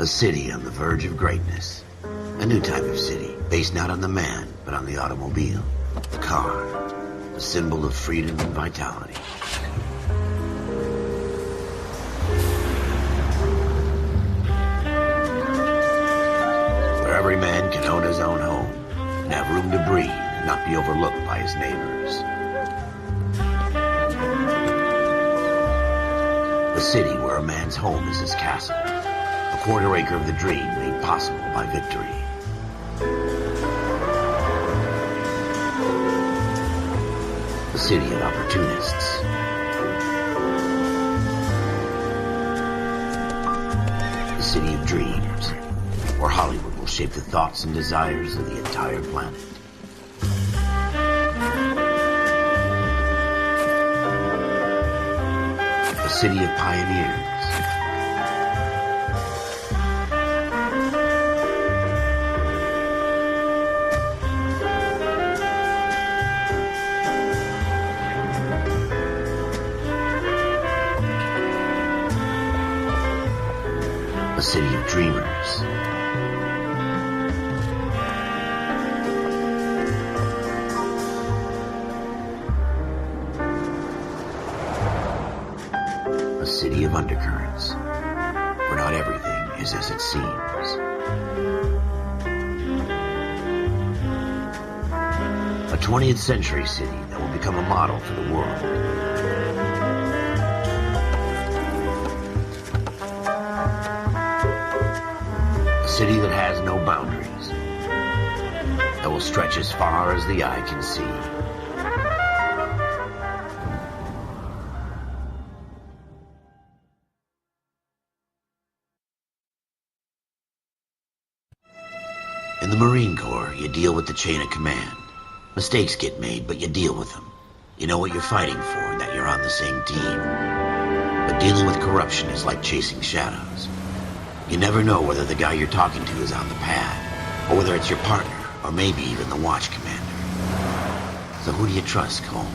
A city on the verge of greatness. A new type of city, based not on the man, but on the automobile. The car. The symbol of freedom and vitality. Where every man can own his own home, and have room to breathe, and not be overlooked by his neighbors. A city where a man's home is his castle. A quarter acre of the dream made possible by victory. A city of opportunists. A city of dreams, where Hollywood will shape the thoughts and desires of the entire planet. A city of pioneers. A city of dreamers. A city of undercurrents, where not everything is as it seems. A 20th century city that will become a model for the world. A city that has no boundaries, that will stretch as far as the eye can see. In the Marine Corps, you deal with the chain of command. Mistakes get made, but you deal with them. You know what you're fighting for and that you're on the same team. But dealing with corruption is like chasing shadows. You never know whether the guy you're talking to is on the pad, or whether it's your partner, or maybe even the watch commander. So who do you trust, Cole?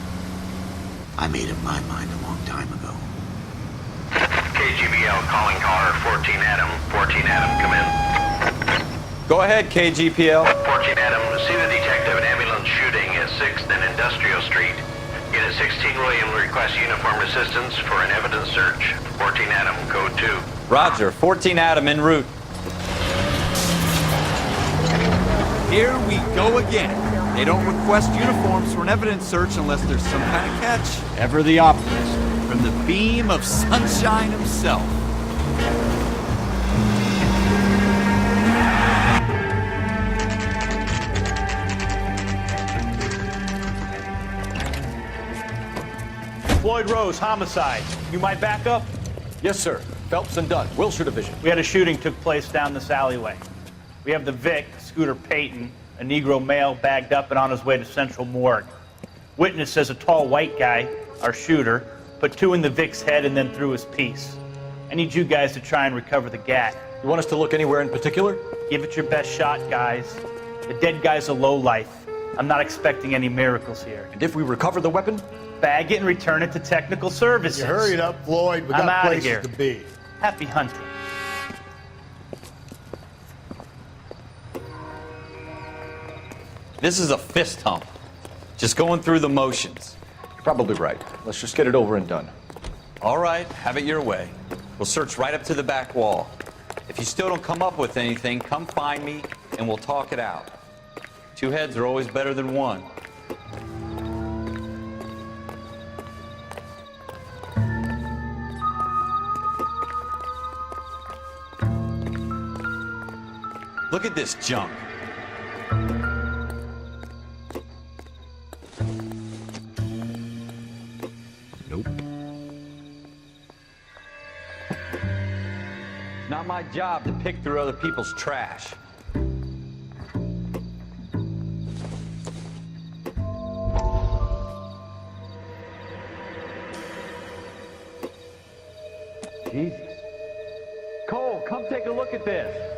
I made up my mind a long time ago. KGBL calling caller 14 Adam. 14 Adam, come in. Go ahead, KGPL. 14 Adam, see the detective, an ambulance shooting at 6th and Industrial Street. Unit 16 William requests uniformed assistance for an evidence search. 14 Adam, code 2. Roger, 14 Adam en route. Here we go again. They don't request uniforms for an evidence search unless there's some kind of catch. Ever the optimist. From the beam of sunshine himself. Floyd Rose, homicide. You might back up? Yes, sir. Phelps and Dunn, Wilshire Division. We had a shooting took place down this alleyway. We have the Vic, Scooter Payton, a Negro male bagged up and on his way to Central Morgue. Witness says a tall white guy, our shooter, put 2 in the Vic's head and then threw his piece. I need you guys to try and recover the gat. You want us to look anywhere in particular? Give it your best shot, guys. The dead guy's a lowlife. I'm not expecting any miracles here. And if we recover the weapon? Bag it and return it to technical services. You hurry it up, Floyd. We I'm got outta places here. to be. Happy hunting. This is a fist hump. Just going through the motions. You're probably right. Let's just get it over and done. All right, have it your way. We'll search right up to the back wall. If you still don't come up with anything, come find me and we'll talk it out. 2 heads are always better than 1. Look at this junk. Nope. It's not my job to pick through other people's trash. Jesus. Cole, come take a look at this.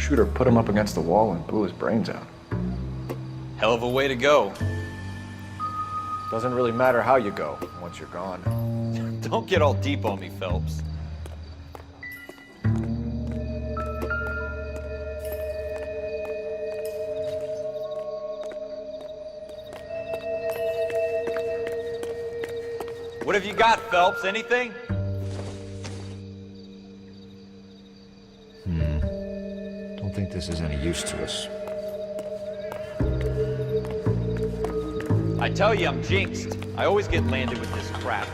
Shooter put him up against the wall and blew his brains out. Hell of a way to go. Doesn't really matter how you go once you're gone. Don't get all deep on me, Phelps. What have you got, Phelps? Anything? Don't think this is any use to us. I tell you, I'm jinxed. I always get landed with this crap.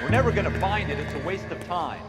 We're never gonna find it. It's a waste of time.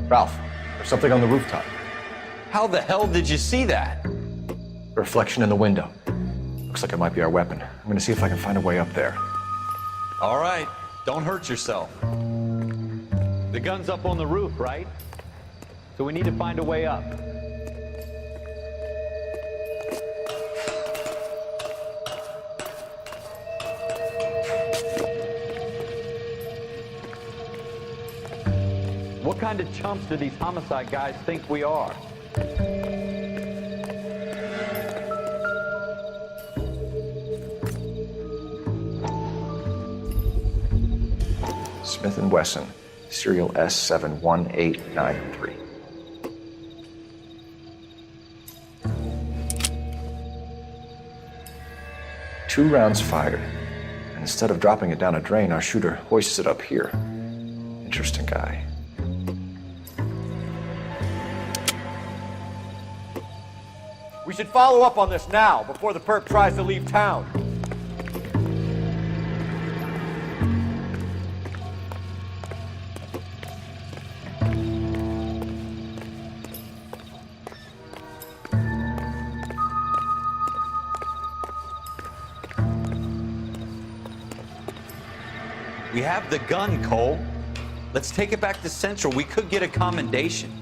Ralph, there's something on the rooftop. How the hell did you see that? A reflection in the window. Looks like it might be our weapon. I'm gonna see if I can find a way up there. All right, don't hurt yourself. The gun's up on the roof, right? So we need to find a way up. What kind of chumps do these homicide guys think we are? Smith & Wesson, serial S71893. Two rounds fired, and instead of dropping it down a drain, our shooter hoists it up here. Interesting guy. We should follow up on this now, before the perp tries to leave town. We have the gun, Cole. Let's take it back to Central. We could get a commendation.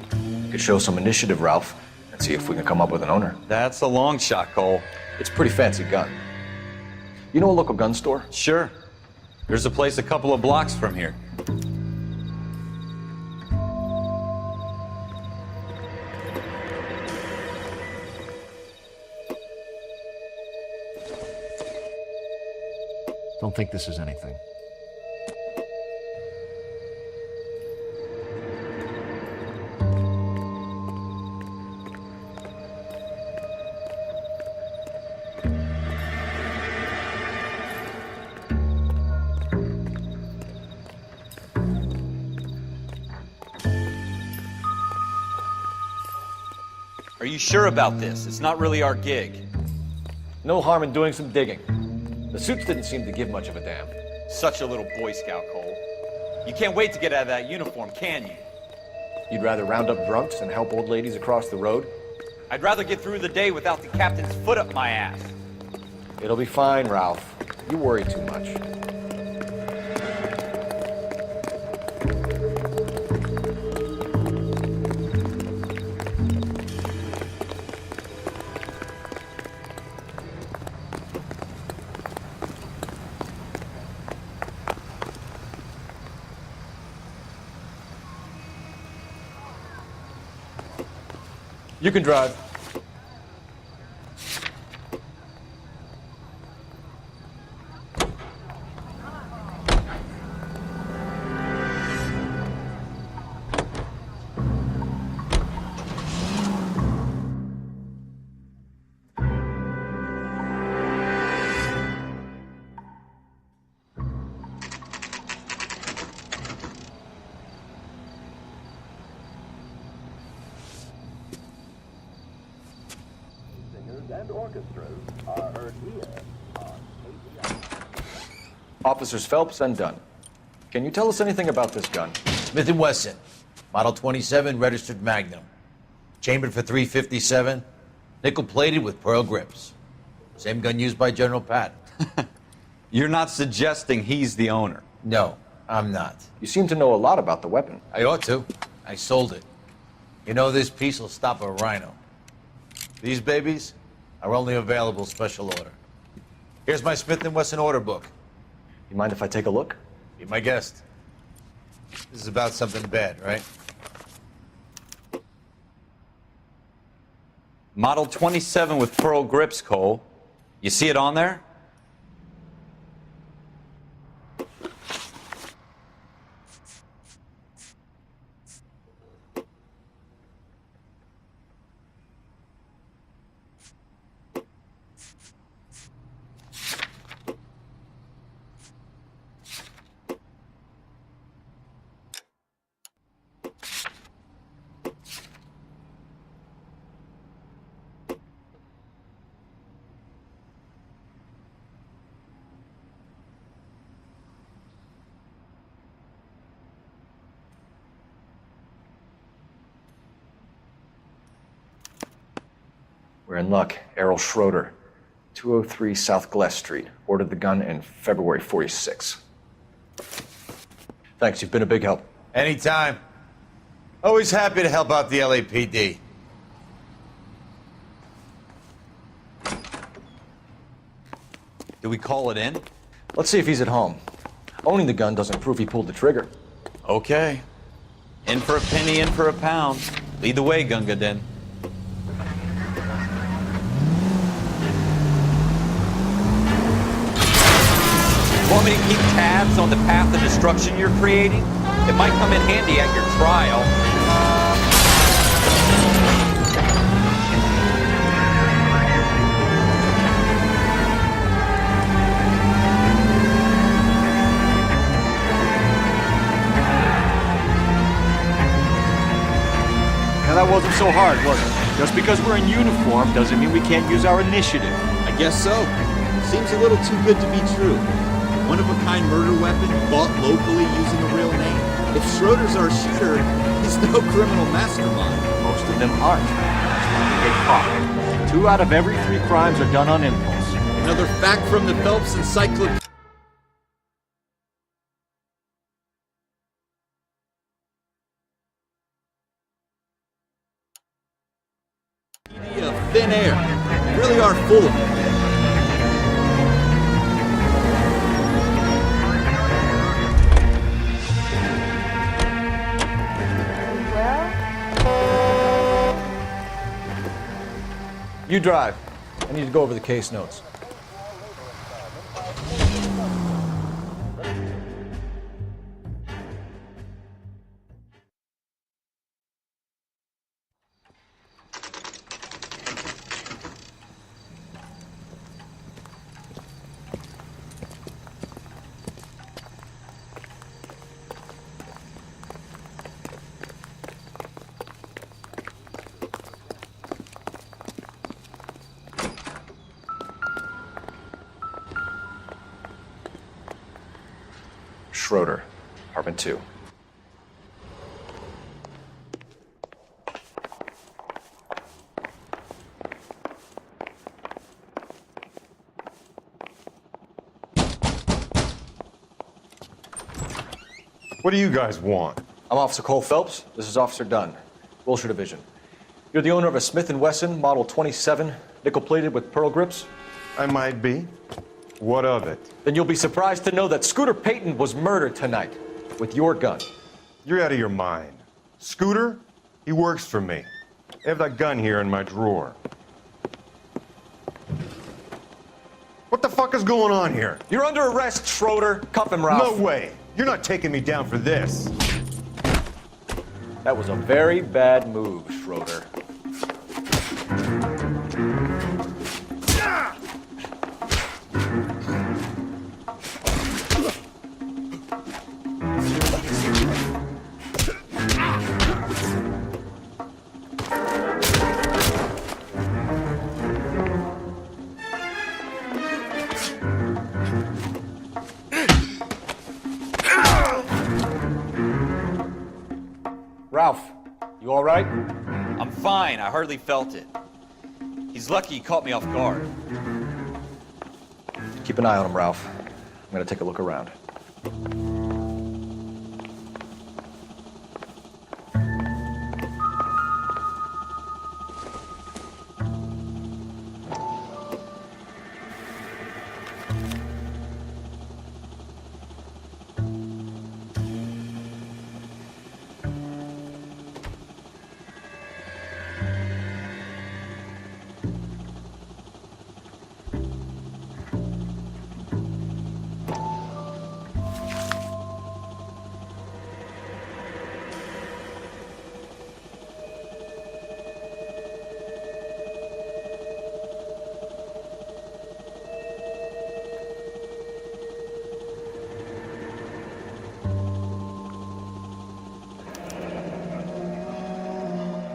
We could show some initiative, Ralph, and see if we can come up with an owner. That's a long shot, Cole. It's a pretty fancy gun. You know a local gun store? Sure. There's a place a couple of blocks from here. Don't think this is anything. Are you sure about this? It's not really our gig. No harm in doing some digging. The suits didn't seem to give much of a damn. Such a little Boy Scout, Cole. You can't wait to get out of that uniform, can you? You'd rather round up drunks than help old ladies across the road? I'd rather get through the day without the captain's foot up my ass. It'll be fine, Ralph. You worry too much. You can drive. And orchestras are heard here on KPI. Officers Phelps and Dunn. Can you tell us anything about this gun? Smith & Wesson, Model 27, registered Magnum. Chambered for .357, nickel-plated with pearl grips. Same gun used by General Patton. You're not suggesting he's the owner. No, I'm not. You seem to know a lot about the weapon. I ought to. I sold it. You know, this piece will stop a rhino. These babies are only available special order. Here's my Smith & Wesson order book. You mind if I take a look? Be my guest. This is about something bad, right? Model 27 with pearl grips, Cole. You see it on there? We're in luck. Errol Schroeder, 203 South Glass Street. Ordered the gun in February '46. Thanks, you've been a big help. Anytime. Always happy to help out the LAPD. Do we call it in? Let's see if he's at home. Owning the gun doesn't prove he pulled the trigger. Okay. In for a penny, in for a pound. Lead the way, Gunga Din. Want me to keep tabs on the path of destruction you're creating? It might come in handy at your trial. Now that wasn't so hard, was it? Just because we're in uniform doesn't mean we can't use our initiative. I guess so. Seems a little too good to be true. One-of-a-kind murder weapon bought locally using a real name. If Schroeder's our shooter, he's no criminal mastermind. Most of them aren't. That's why they get caught. 2 out of every 3 crimes are done on impulse. Another fact from the Phelps Encyclopedia of thin air. You really are full of it. You drive. I need to go over the case notes. Schroeder, apartment 2. What do you guys want? I'm Officer Cole Phelps. This is Officer Dunn, Wilshire Division. You're the owner of a Smith & Wesson Model 27, nickel-plated with pearl grips? I might be. What of it? Then you'll be surprised to know that Scooter Payton was murdered tonight with your gun. You're out of your mind. Scooter? He works for me. I have that gun here in my drawer. What the fuck is going on here? You're under arrest, Schroeder. Cuff him, Ralph. No way! You're not taking me down for this. That was a very bad move, Schroeder. Ralph, you all right? I'm fine. I hardly felt it. He's lucky he caught me off guard. Keep an eye on him, Ralph. I'm gonna take a look around.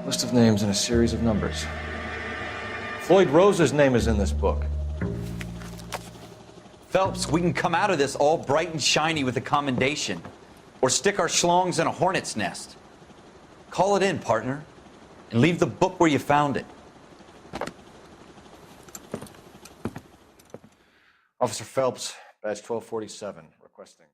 List of names and a series of numbers. Floyd Rose's name is in this book. Phelps, we can come out of this all bright and shiny with a commendation. Or stick our schlongs in a hornet's nest. Call it in, partner. And leave the book where you found it. Officer Phelps, badge 1247, requesting.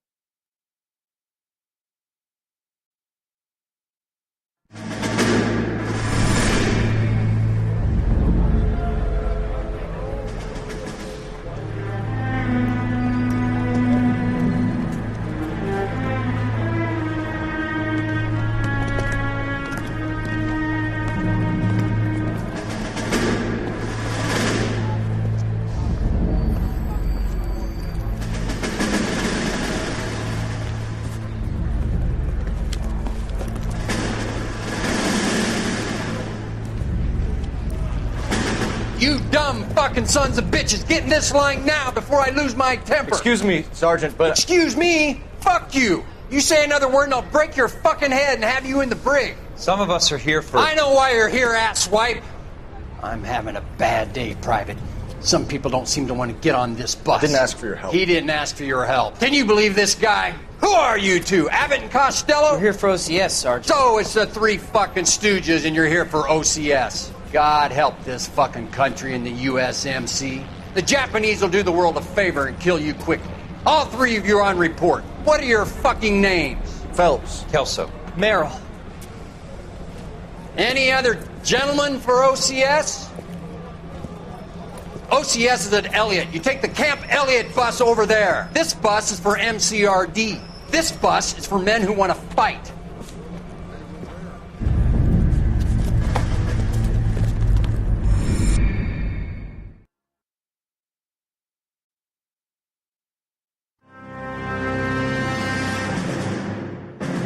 You dumb fucking sons of bitches, get in this line now before I lose my temper. Excuse me, Sergeant, but... Excuse me? Fuck you. You say another word and I'll break your fucking head and have you in the brig. Some of us are here for... I know why you're here, asswipe. I'm having a bad day, Private. Some people don't seem to want to get on this bus. I didn't ask for your help. He didn't ask for your help. Can you believe this guy? Who are you two? Abbott and Costello? We're here for OCS, Sergeant. So it's the three fucking stooges and you're here for OCS. God help this fucking country and the USMC. The Japanese will do the world a favor and kill you quickly. All three of you are on report. What are your fucking names? Phelps. Kelso. Merrill. Any other gentlemen for OCS? OCS is at Elliott. You take the Camp Elliott bus over there. This bus is for MCRD. This bus is for men who want to fight.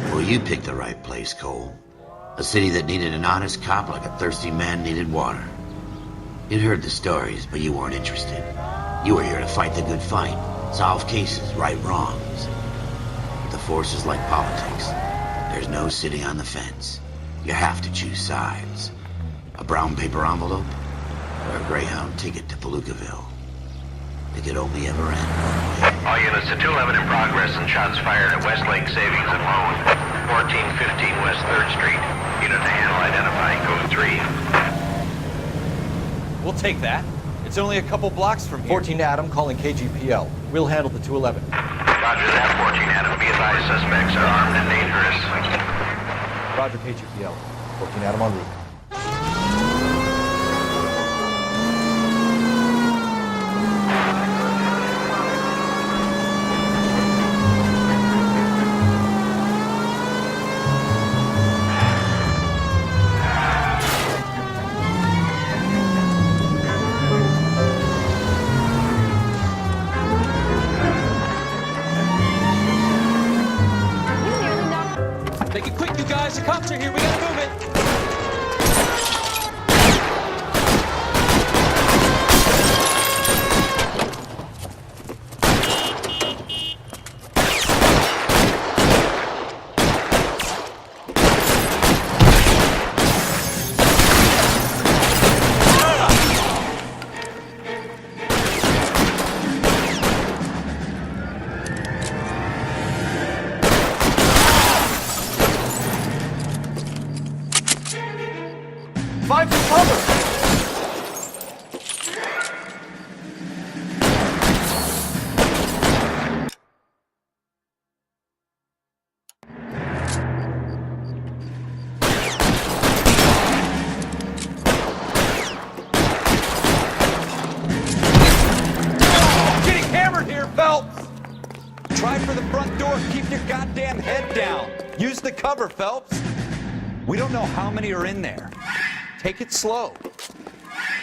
Well, you picked the right place, Cole. A city that needed an honest cop like a thirsty man needed water. You'd heard the stories, but you weren't interested. You were here to fight the good fight, solve cases, right wrongs. But the force is like politics. There's no sitting on the fence. You have to choose sides. A brown paper envelope, or a Greyhound ticket to Palookaville. It could only ever end one way. All units to 211 in progress and shots fired at Westlake Savings and Loan, 1415 West 3rd Street. Unit to handle identifying code 3. We'll take that. It's only a couple blocks from here. 14 Adam calling KGPL. We'll handle the 211. Roger that, 14 Adam. Be advised, suspects are armed and dangerous. Roger, KGPL. 14 Adam en route. Make it quick, you guys. The cops are here. We gotta move it. Find some cover! Getting hammered here, Phelps! Try for the front door. Keep your goddamn head down. Use the cover, Phelps. We don't know how many are in there. Take it slow.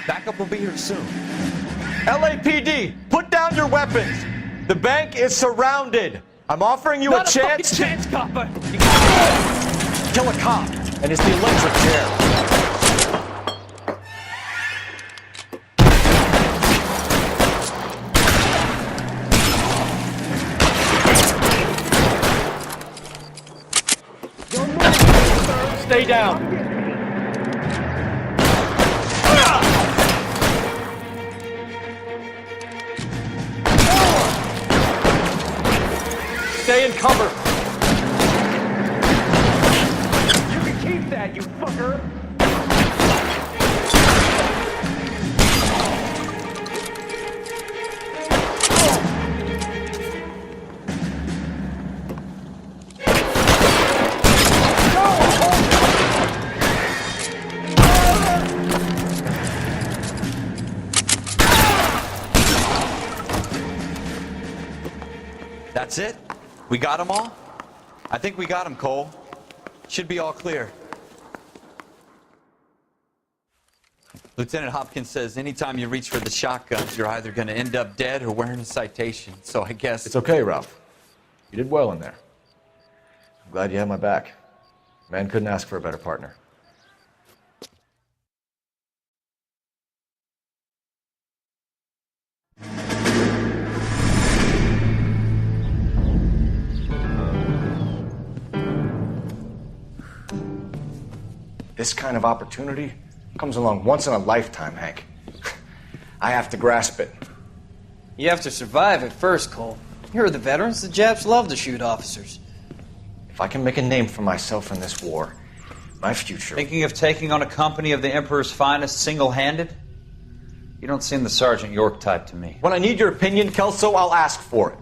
Backup will be here soon. LAPD, put down your weapons. The bank is surrounded. I'm offering you a chance. Chance, copper. Kill a cop, and it's the electric chair. Stay down. Stay in cover. You can keep that, you fucker. That's it? We got them all? I think we got them, Cole. Should be all clear. Lieutenant Hopkins says anytime you reach for the shotguns, you're either going to end up dead or wearing a citation. So I guess... It's okay, Ralph. You did well in there. I'm glad you had my back. Man couldn't ask for a better partner. This kind of opportunity comes along once in a lifetime, Hank. I have to grasp it. You have to survive it first, Cole. You're the veterans. The Japs love to shoot officers. If I can make a name for myself in this war, my future... Thinking of taking on a company of the Emperor's finest single-handed? You don't seem the Sergeant York type to me. When I need your opinion, Kelso, I'll ask for it.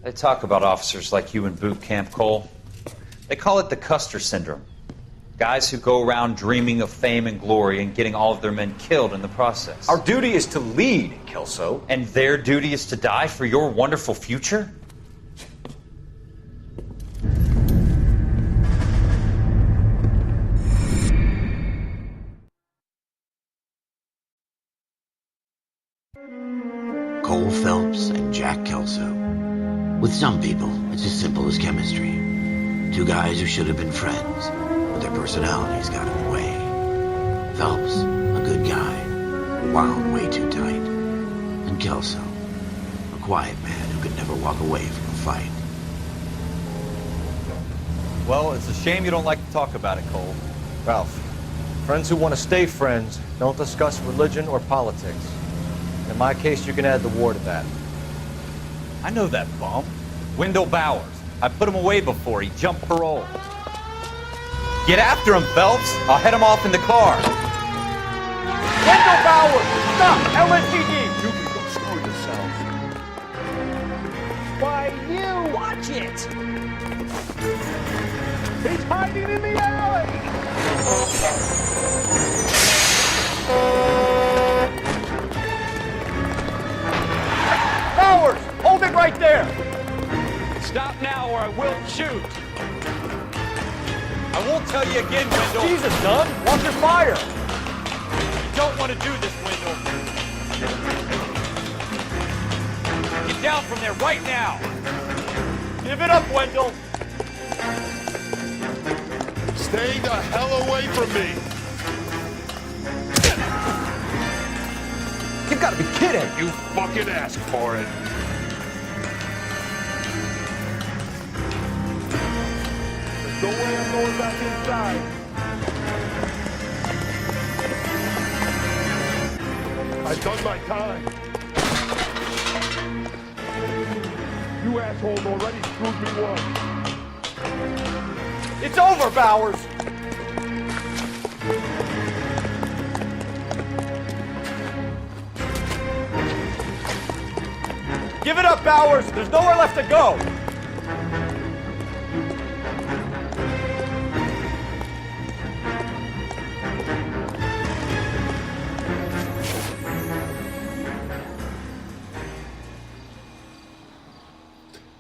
They talk about officers like you in boot camp, Cole. They call it the Custer syndrome. Guys who go around dreaming of fame and glory and getting all of their men killed in the process. Our duty is to lead, Kelso. And their duty is to die for your wonderful future? Cole Phelps and Jack Kelso. With some people, it's as simple as chemistry. Two guys who should have been friends, but their personalities got in the way. Phelps, a good guy, wound way too tight. And Kelso, a quiet man who could never walk away from a fight. Well, it's a shame you don't like to talk about it, Cole. Ralph, friends who want to stay friends don't discuss religion or politics. In my case, you can add the war to that. I know that bum. Wendell Bowers. I put him away before. He jumped parole. Get after him, Phelps. I'll head him off in the car. Wendell Bowers! Stop! LSPD! You can go screw yourself. Why, you! Watch it! He's hiding in the alley! Bowers! Hold it right there! Stop now or I will shoot. I won't tell you again, Wendell. Jesus, Doug! Watch your fire! You don't want to do this, Wendell. Get down from there right now. Give it up, Wendell! Stay the hell away from me! You gotta be kidding! You fucking asked for it! There's no way I'm going back inside. I've done my time. You assholes already screwed me once. It's over, Bowers! Give it up, Bowers! There's nowhere left to go!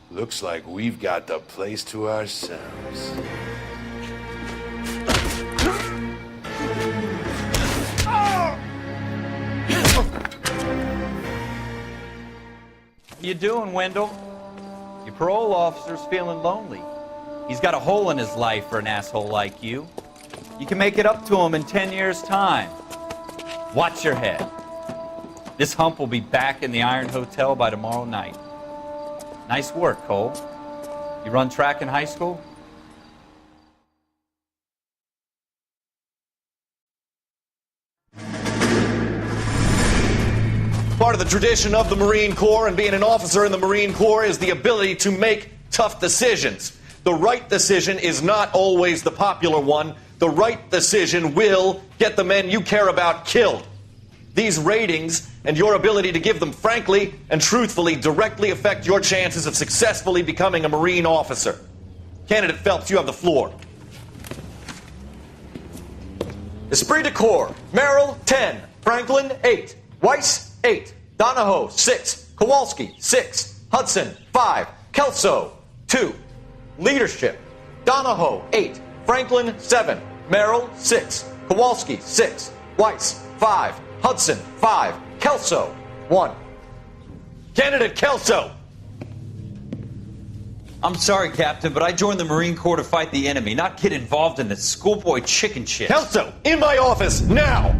Looks like we've got the place to ourselves. How you doing, Wendell? Your parole officer's feeling lonely. He's got a hole in his life for an asshole like you. You can make it up to him in 10 years' time. Watch your head. This hump will be back in the Iron Hotel by tomorrow night. Nice work, Cole. You run track in high school? Part of the tradition of the Marine Corps and being an officer in the Marine Corps is the ability to make tough decisions. The right decision is not always the popular one. The right decision will get the men you care about killed. These ratings and your ability to give them frankly and truthfully directly affect your chances of successfully becoming a Marine officer. Candidate Phelps, you have the floor. Esprit de Corps, Merrill, 10. Franklin, 8. Weiss, 8. Donahoe, 6. Kowalski, 6. Hudson, 5. Kelso, 2. Leadership, Donahoe, 8. Franklin, 7. Merrill, 6. Kowalski, 6. Weiss, 5. Hudson, 5. Kelso, 1. Candidate Kelso! I'm sorry, Captain, but I joined the Marine Corps to fight the enemy, not get involved in this schoolboy chicken shit. Kelso, in my office, now!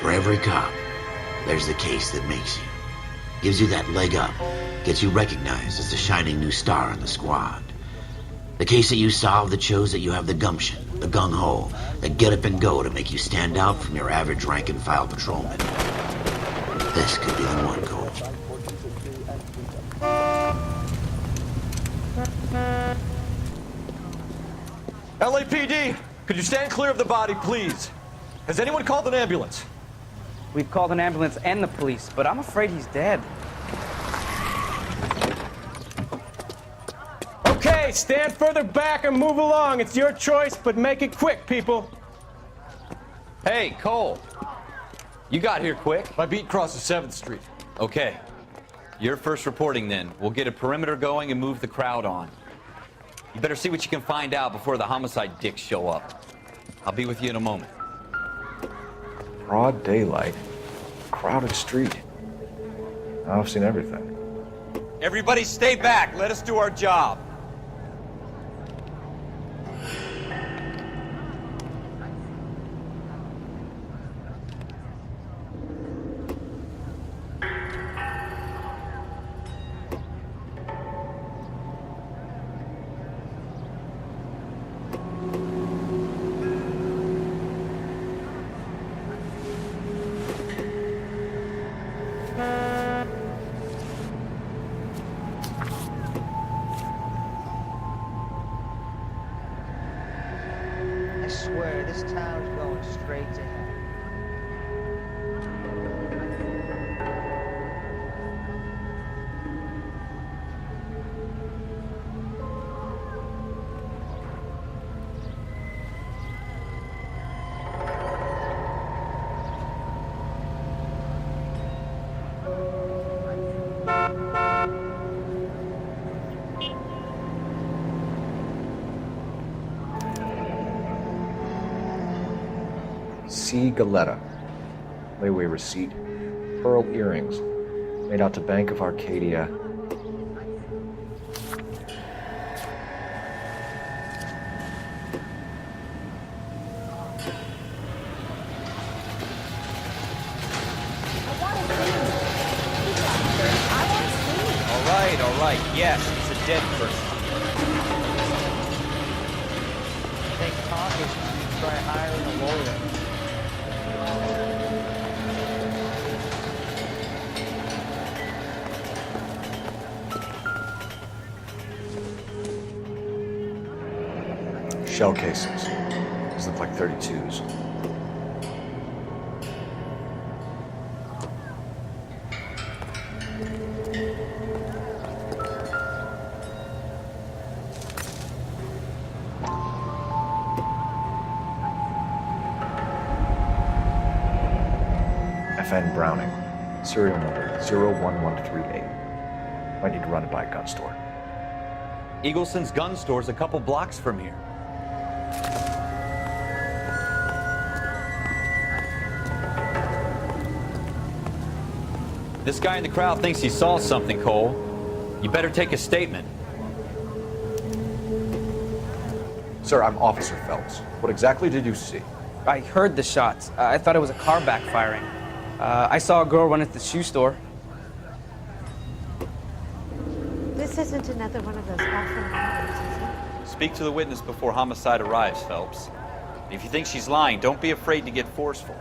For every cop, there's the case that makes you. Gives you that leg up, gets you recognized as the shining new star in the squad. The case that you solve that shows that you have the gumption, the gung-ho, the get up and go to make you stand out from your average rank-and-file patrolman. This could be the one, Cole. LAPD, could you stand clear of the body, please? Has anyone called an ambulance? We've called an ambulance and the police, but I'm afraid he's dead. Okay, stand further back and move along. It's your choice, but make it quick, people. Hey, Cole. You got here quick. My beat crosses 7th Street. Okay. You're first reporting then. We'll get a perimeter going and move the crowd on. You better see what you can find out before the homicide dicks show up. I'll be with you in a moment. Broad daylight, crowded street. I've seen everything. Everybody stay back. Let us do our job. I swear, this town's going straight to hell. C. Galetta. Layaway receipt. Pearl earrings. Made out to Bank of Arcadia. All right. Yes, it's a dead person. I think Congress should try hiring a lawyer. Shell casings. These look like 32s. FN Browning. Serial number 01138. Might need to run it by a gun store. Eagleson's gun store's a couple blocks from here. This guy in the crowd thinks he saw something, Cole. You better take a statement. Sir, I'm Officer Phelps. What exactly did you see? I heard the shots. I thought it was a car backfiring. I saw a girl run at the shoe store. This isn't another one of those awful murders, is it? Speak to the witness before homicide arrives, Phelps. If you think she's lying, don't be afraid to get forceful.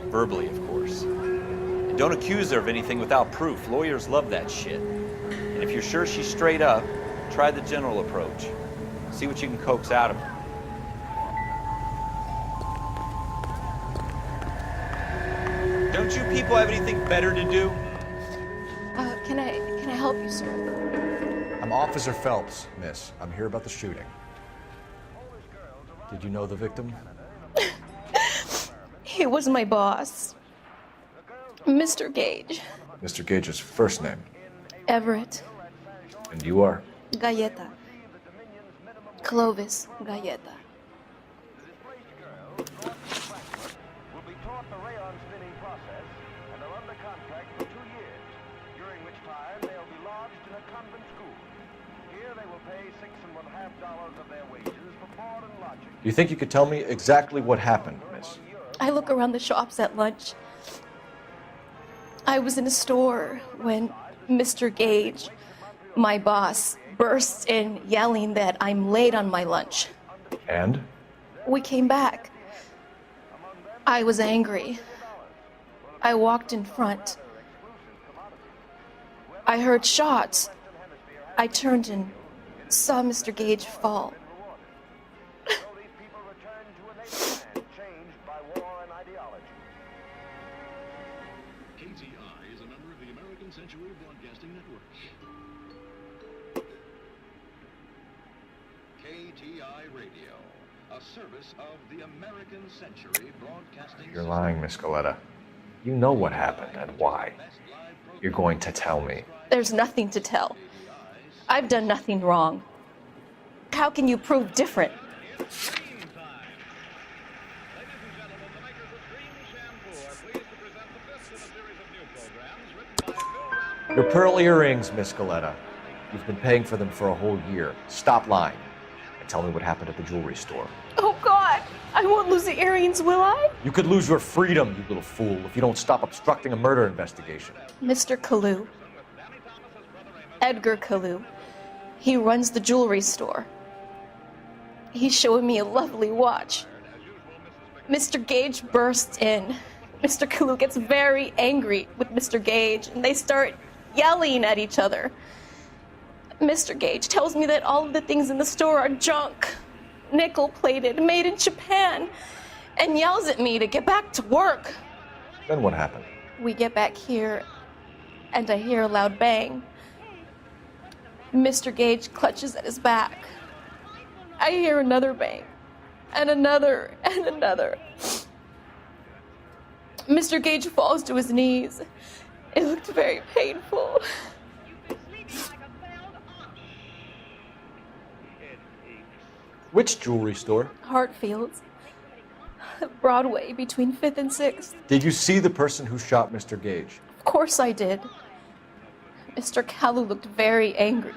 Verbally, of course. And don't accuse her of anything without proof. Lawyers love that shit. And if you're sure she's straight up, try the general approach. See what you can coax out of her. Don't you people have anything better to do? Can I help you, sir? I'm Officer Phelps, miss. I'm here about the shooting. Did you know the victim? He was my boss, Mr. Gage. Mr. Gage's first name. Everett. And you are? Galleta. Clovis Galleta. Do you think you could tell me exactly what happened, miss? I look around the shops at lunch. I was in a store when Mr. Gage, my boss, bursts in yelling that I'm late on my lunch. And? We came back. I was angry. I walked in front. I heard shots. I turned and saw Mr. Gage fall. KTI is a member of the American Century Broadcasting Network. KTI Radio, a service of the American Century Broadcasting. You're lying, Miss Galetta. You know what happened and why. You're going to tell me. There's nothing to tell. I've done nothing wrong. How can you prove different? Your pearl earrings, Miss Galetta. You've been paying for them for a whole year. Stop lying and tell me what happened at the jewelry store. Oh, God! I won't lose the earrings, will I? You could lose your freedom, you little fool, if you don't stop obstructing a murder investigation. Mr. Kalu. Edgar Kalu. He runs the jewelry store. He's showing me a lovely watch. Mr. Gage bursts in. Mr. Kalu gets very angry with Mr. Gage, and they start yelling at each other. Mr. Gage tells me that all of the things in the store are junk, nickel-plated, made in Japan, and yells at me to get back to work. Then what happened? We get back here, and I hear a loud bang. Mr. Gage clutches at his back. I hear another bang, and another, and another. Mr. Gage falls to his knees. It looked very painful. Which jewelry store? Hartfield's. Broadway between 5th and 6th. Did you see the person who shot Mr. Gage? Of course I did. Mr. Kalu looked very angry.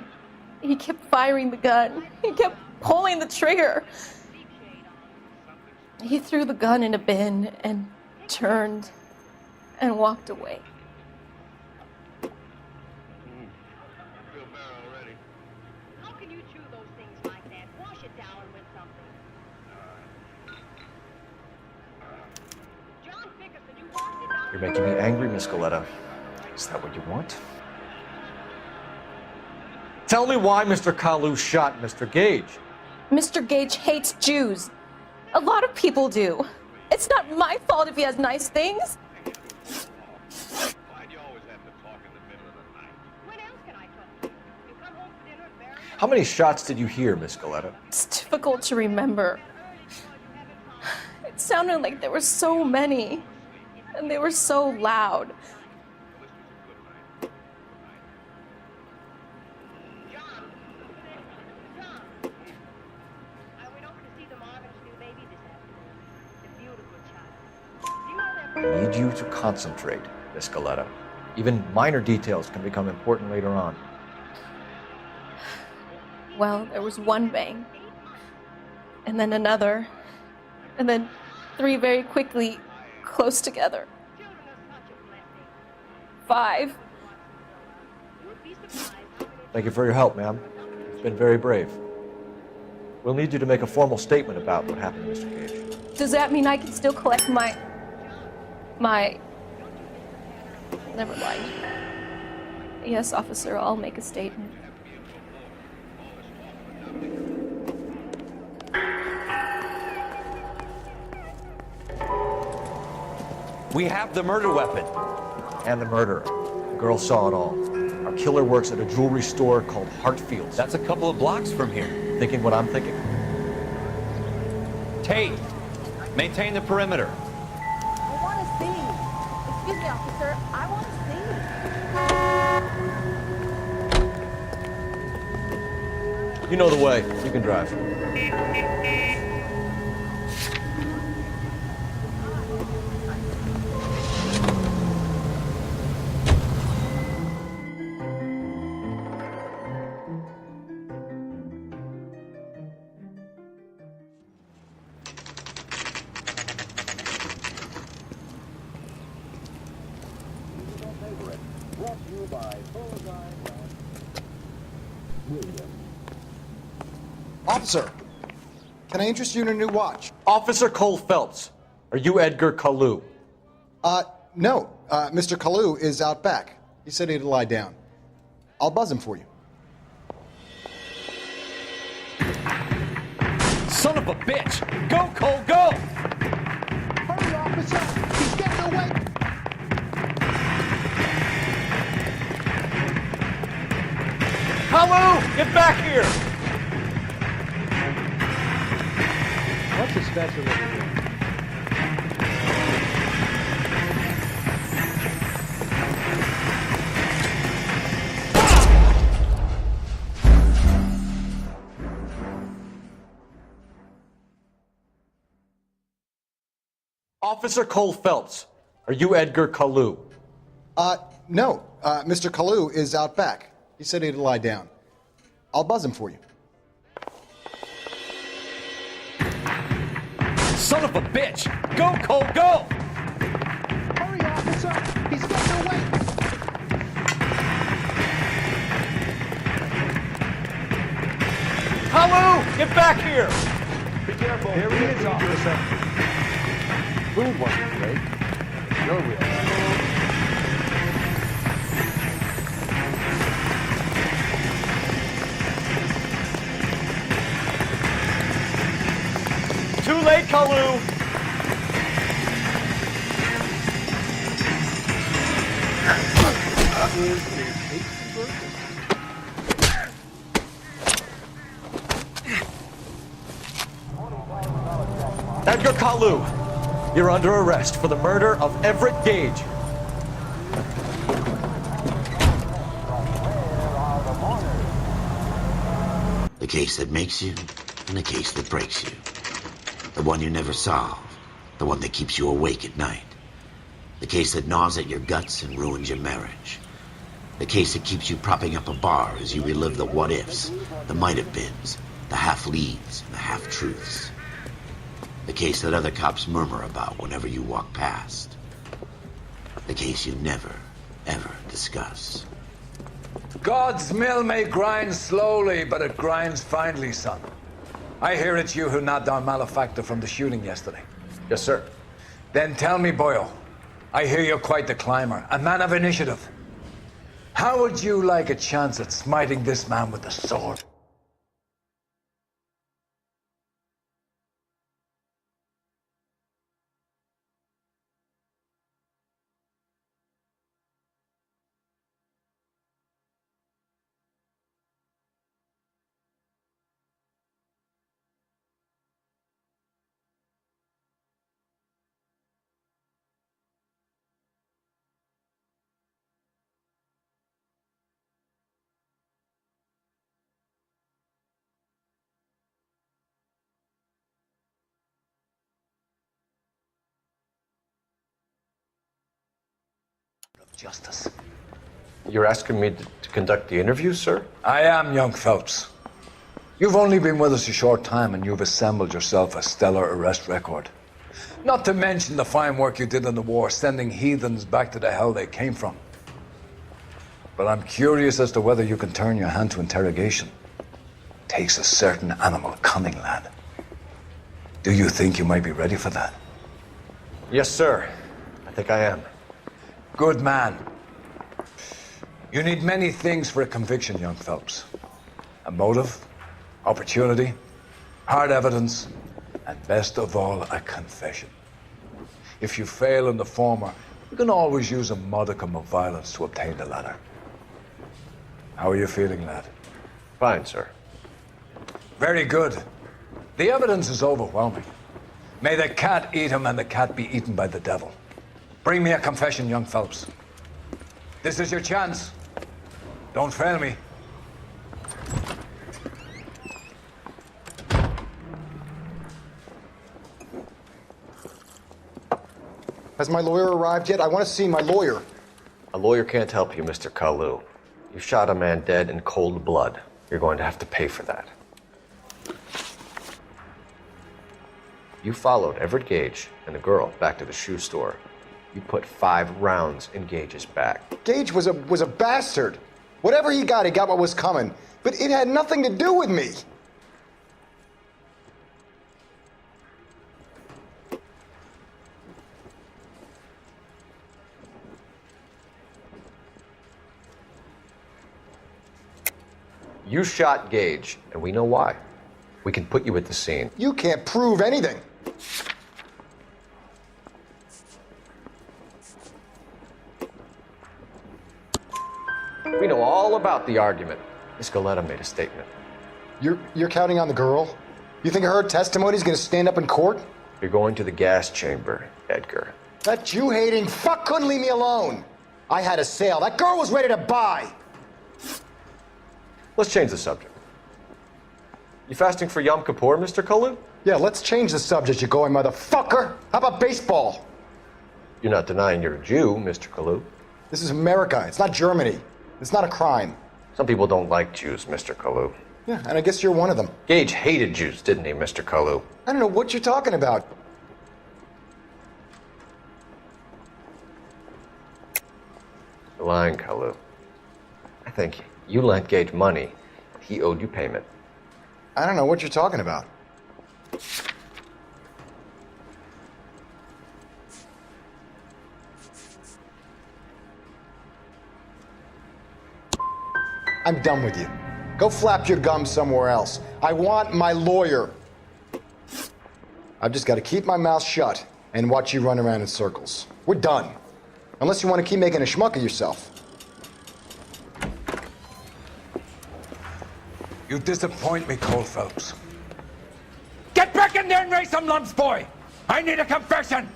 He kept firing the gun. He kept pulling the trigger. He threw the gun in a bin and turned and walked away. How can you chew those things like that? Wash it down with something. John Dickerson, you washed it down. You're making me angry, Miss Goleta. Is that what you want? Tell me why Mr. Kalu shot Mr. Gage. Mr. Gage hates Jews. A lot of people do. It's not my fault if he has nice things. How many shots did you hear, Miss Goleta? It's difficult to remember. It sounded like there were so many, and they were so loud. I need you to concentrate, Miss Goleta. Even minor details can become important later on. Well, there was one bang, and then another, and then 3 very quickly, close together. 5. Thank you for your help, ma'am. You've been very brave. We'll need you to make a formal statement about what happened to Mr. Gage. Does that mean I can still collect my... Never mind. Yes, officer, I'll make a statement. We have the murder weapon. And the murderer. The girl saw it all. Our killer works at a jewelry store called Hartfield's. That's a couple of blocks from here. Thinking what I'm thinking? Tate, maintain the perimeter. I want to see. Excuse me, officer. I want to see. You know the way. You can drive. Officer, can I interest you in a new watch? Officer Cole Phelps, are you Edgar Kalu? No. Mr. Kalu is out back. He said he'd lie down. I'll buzz him for you. Son of a bitch! Go, Cole, go! Hurry, officer! He's getting away! Kalu, get back here! What's the special over here? Officer Cole Phelps, are you Edgar Kalu? No. Mr. Kalu is out back. He said he'd lie down. I'll buzz him for you. Son of a bitch! Go, Cole, go! Hurry, officer! He's getting away! Kalu, get back here! Be careful. Here he is, officer. Food wasn't great. You're real. Too late, Kalu! Edgar Kalu, you're under arrest for the murder of Everett Gage. The case that makes you and the case that breaks you. The one you never solve The one that keeps you awake at night. The case that gnaws at your guts and ruins your marriage. The case that keeps you propping up a bar as you relive the what-ifs, the might-have-beens, the half-leads, and the half-truths. The case that other cops murmur about whenever you walk past. The case you never, ever discuss. God's mill may grind slowly, but it grinds finely, son. I hear it's you who nabbed our malefactor from the shooting yesterday. Yes, sir. Then tell me, Boyle, I hear you're quite the climber, a man of initiative. How would you like a chance at smiting this man with the sword? Justice. You're asking me to conduct the interview, sir? I am, young Phelps. You've only been with us a short time and you've assembled yourself a stellar arrest record. Not to mention the fine work you did in the war, sending heathens back to the hell they came from. But I'm curious as to whether you can turn your hand to interrogation. Takes a certain animal cunning, lad. Do you think you might be ready for that? Yes, sir. I think I am. Good man. You need many things for a conviction, young Phelps. A motive, opportunity, hard evidence, and best of all, a confession. If you fail in the former, you can always use a modicum of violence to obtain the latter. How are you feeling, lad? Fine, sir. Very good. The evidence is overwhelming. May the cat eat him and the cat be eaten by the devil. Bring me a confession, young Phelps. This is your chance. Don't fail me. Has my lawyer arrived yet? I want to see my lawyer. A lawyer can't help you, Mr. Kalu. You shot a man dead in cold blood. You're going to have to pay for that. You followed Everett Gage and the girl back to the shoe store. You put 5 rounds in Gage's back. Gage was a bastard. Whatever he got what was coming. But it had nothing to do with me. You shot Gage, and we know why. We can put you at the scene. You can't prove anything. We know all about the argument. Miss Goleta made a statement. You're counting on the girl? You think her testimony is going to stand up in court? You're going to the gas chamber, Edgar. That Jew-hating fuck couldn't leave me alone. I had a sale. That girl was ready to buy. Let's change the subject. You fasting for Yom Kippur, Mr. Kalu? Yeah, let's change the subject, you going motherfucker. How about baseball? You're not denying you're a Jew, Mr. Kalu. This is America. It's not Germany. It's not a crime. Some people don't like Jews, Mr. Kalu. Yeah, and I guess you're one of them. Gage hated Jews, didn't he, Mr. Kalu? I don't know what you're talking about. You're lying, Kalu. I think you lent Gage money. He owed you payment. I don't know what you're talking about. I'm done with you. Go flap your gums somewhere else. I want my lawyer. I've just got to keep my mouth shut and watch you run around in circles. We're done. Unless you want to keep making a schmuck of yourself. You disappoint me, Cole Phelps. Get back in there and raise some lumps, boy! I need a confession!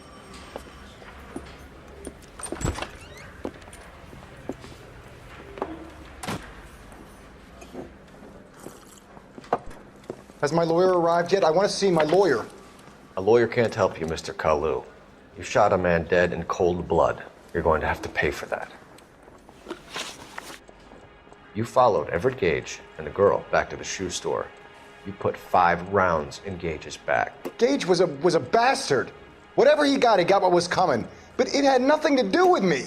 Has my lawyer arrived yet? I want to see my lawyer. A lawyer can't help you, Mr. Kalu. You shot a man dead in cold blood. You're going to have to pay for that. You followed Everett Gage and the girl back to the shoe store. You put 5 rounds in Gage's back. Gage was a bastard. Whatever he got what was coming. But it had nothing to do with me.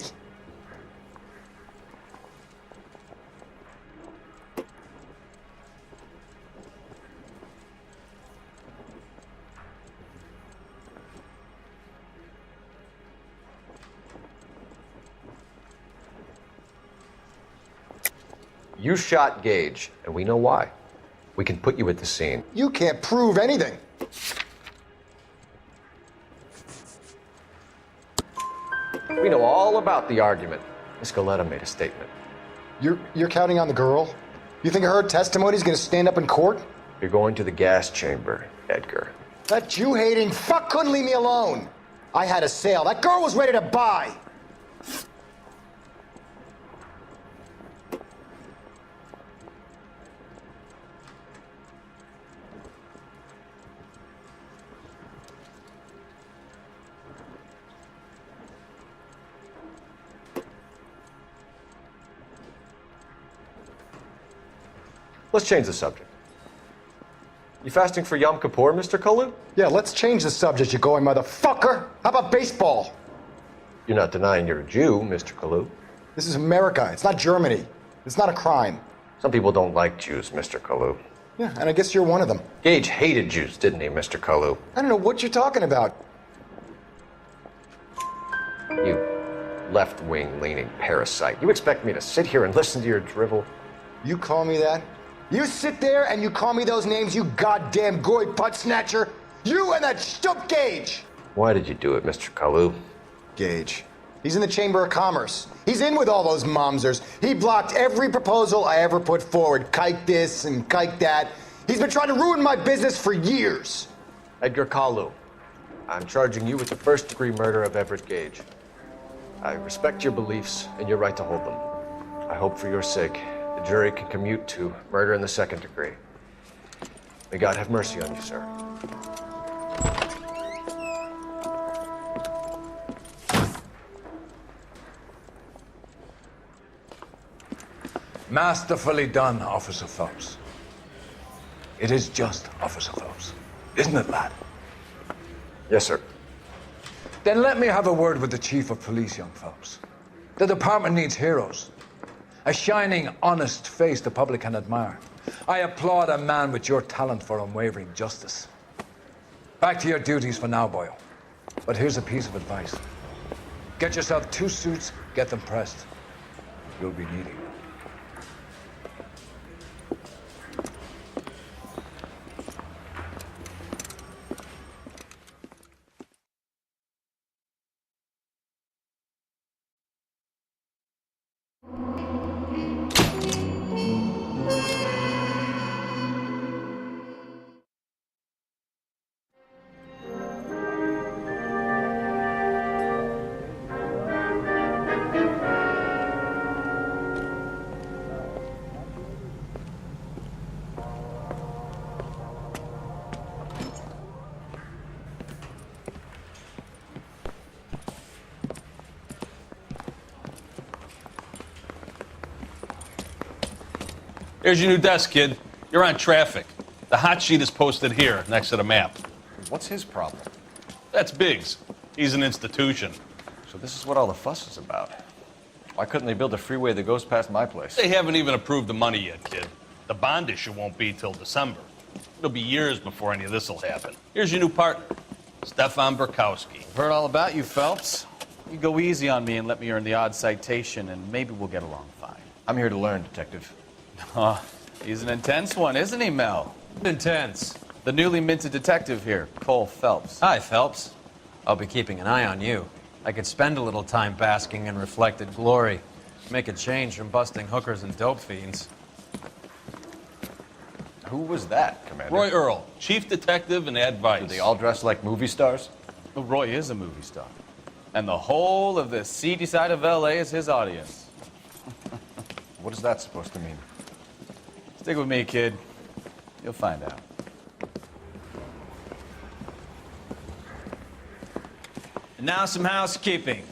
You shot Gage, and we know why. We can put you at the scene. You can't prove anything. We know all about the argument. Miss Galetta made a statement. You're counting on the girl? You think her testimony's gonna stand up in court? You're going to the gas chamber, Edgar. That Jew-hating fuck couldn't leave me alone. I had a sale. That girl was ready to buy. Let's change the subject. You fasting for Yom Kippur, Mr. Kalu? Yeah, let's change the subject, you going motherfucker. How about baseball? You're not denying you're a Jew, Mr. Kalu. This is America. It's not Germany. It's not a crime. Some people don't like Jews, Mr. Kalu. Yeah, and I guess you're one of them. Gage hated Jews, didn't he, Mr. Kalu? I don't know what you're talking about. You left-wing leaning parasite. You expect me to sit here and listen to your drivel? You call me that? You sit there and you call me those names, you goddamn goy putt snatcher? You and that stup Gage! Why did you do it, Mr. Kalu? Gage. He's in the Chamber of Commerce. He's in with all those momsers. He blocked every proposal I ever put forward. Kike this and kike that. He's been trying to ruin my business for years. Edgar Kalu, I'm charging you with the first-degree murder of Everett Gage. I respect your beliefs and your right to hold them. I hope for your sake the jury can commute to murder in the second degree. May God have mercy on you, sir. Masterfully done, Officer Phelps. It is just Officer Phelps, isn't it, lad? Yes, sir. Then let me have a word with the Chief of Police, young Phelps. The department needs heroes. A shining, honest face the public can admire. I applaud a man with your talent for unwavering justice. Back to your duties for now, boyo. But here's a piece of advice. Get yourself 2 suits, get them pressed. You'll be needing them. Here's your new desk, kid. You're on traffic. The hot sheet is posted here, next to the map. What's his problem? That's Biggs. He's an institution. So this is what all the fuss is about. Why couldn't they build a freeway that goes past my place? They haven't even approved the money yet, kid. The bond issue won't be till December. It'll be years before any of this will happen. Here's your new partner, Stefan Burkowski. I've heard all about you, Phelps. You go easy on me and let me earn the odd citation, and maybe we'll get along fine. I'm here to learn, Detective. Oh, he's an intense one, isn't he, Mel? Intense. The newly minted detective here, Cole Phelps. Hi, Phelps. I'll be keeping an eye on you. I could spend a little time basking in reflected glory. Make a change from busting hookers and dope fiends. Who was that, Commander? Roy Earl, chief detective and advice. Do they all dress like movie stars? Well, Roy is a movie star. And the whole of the seedy side of L.A. is his audience. What is that supposed to mean? Stick with me, kid. You'll find out. And now some housekeeping.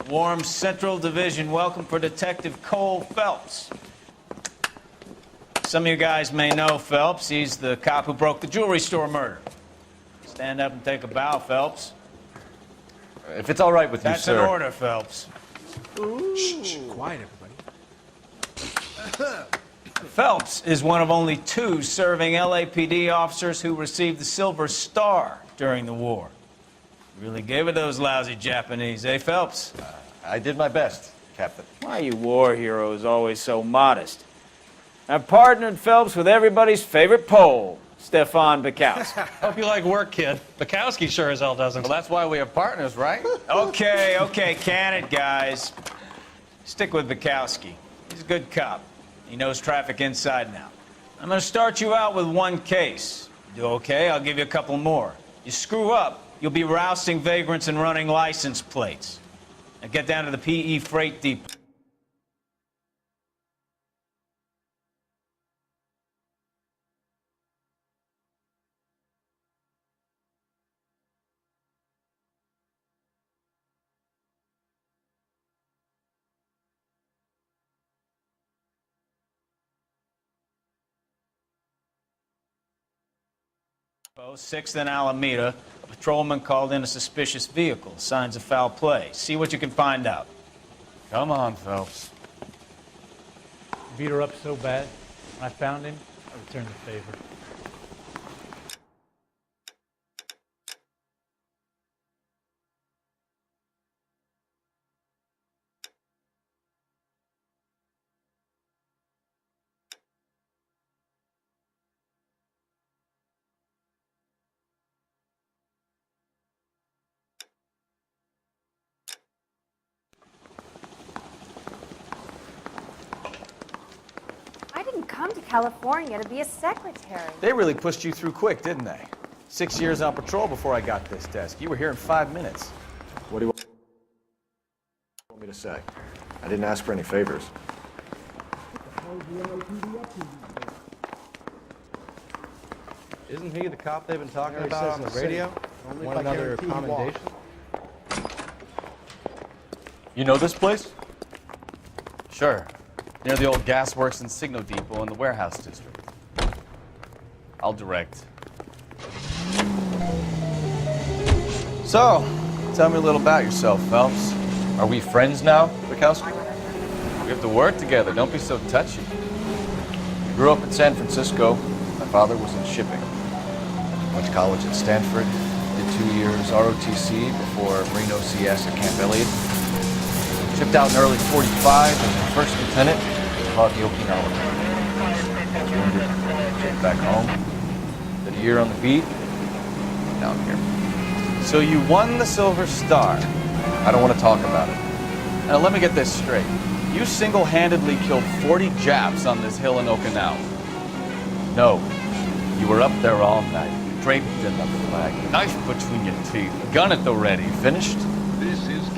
Warm Central Division welcome for Detective Cole Phelps. Some of you guys may know Phelps. He's the cop who broke the jewelry store murder. Stand up and take a bow, Phelps. If it's all right with you, sir. That's an order, Phelps. Shh, quiet, everybody. Phelps is one of only 2 serving LAPD officers who received the Silver Star during the war. Really gave it those lousy Japanese, eh, Phelps? I did my best, Captain. Why are you war heroes always so modest? I've partnered Phelps with everybody's favorite Pole, Stefan Bukowski. Hope you like work, kid. Bukowski sure as hell doesn't. Well, that's why we have partners, right? Okay, can it, guys. Stick with Bukowski. He's a good cop. He knows traffic inside and out. I'm going to start you out with 1 case. You do okay, I'll give you a couple more. You screw up, you'll be rousting vagrants and running license plates. Now get down to the PE freight depot. Depot, 6th and Alameda. A patrolman called in a suspicious vehicle. Signs of foul play. See what you can find out. Come on, Phelps. Beat her up so bad. When I found him, I returned the favor. I didn't come to California to be a secretary. They really pushed you through quick, didn't they? 6 years on patrol before I got this desk. You were here in 5 minutes. What do you want me to say? I didn't ask for any favors. Isn't he the cop they've been talking Mary about says on the the radio? Only Want if I another guarantee you walk. commendation? You know this place? Sure. Near the old gas works and signal depot in the warehouse district. I'll direct. So, tell me a little about yourself, Phelps. Are we friends now, Bukowski? We have to work together. Don't be so touchy. I grew up in San Francisco. My father was in shipping. Went to college at Stanford. Did 2 years ROTC before Marine OCS at Camp Elliott. Shipped out in early 45 as a first lieutenant. Caught the Okinawa. Was wounded. Shipped back home. Did a year on the beat. Now I'm here. So you won the Silver Star. I don't want to talk about it. Now let me get this straight. You single-handedly killed 40 Japs on this hill in Okinawa. No. You were up there all night, draped in the flag, knife between your teeth, gun at the ready. Finished?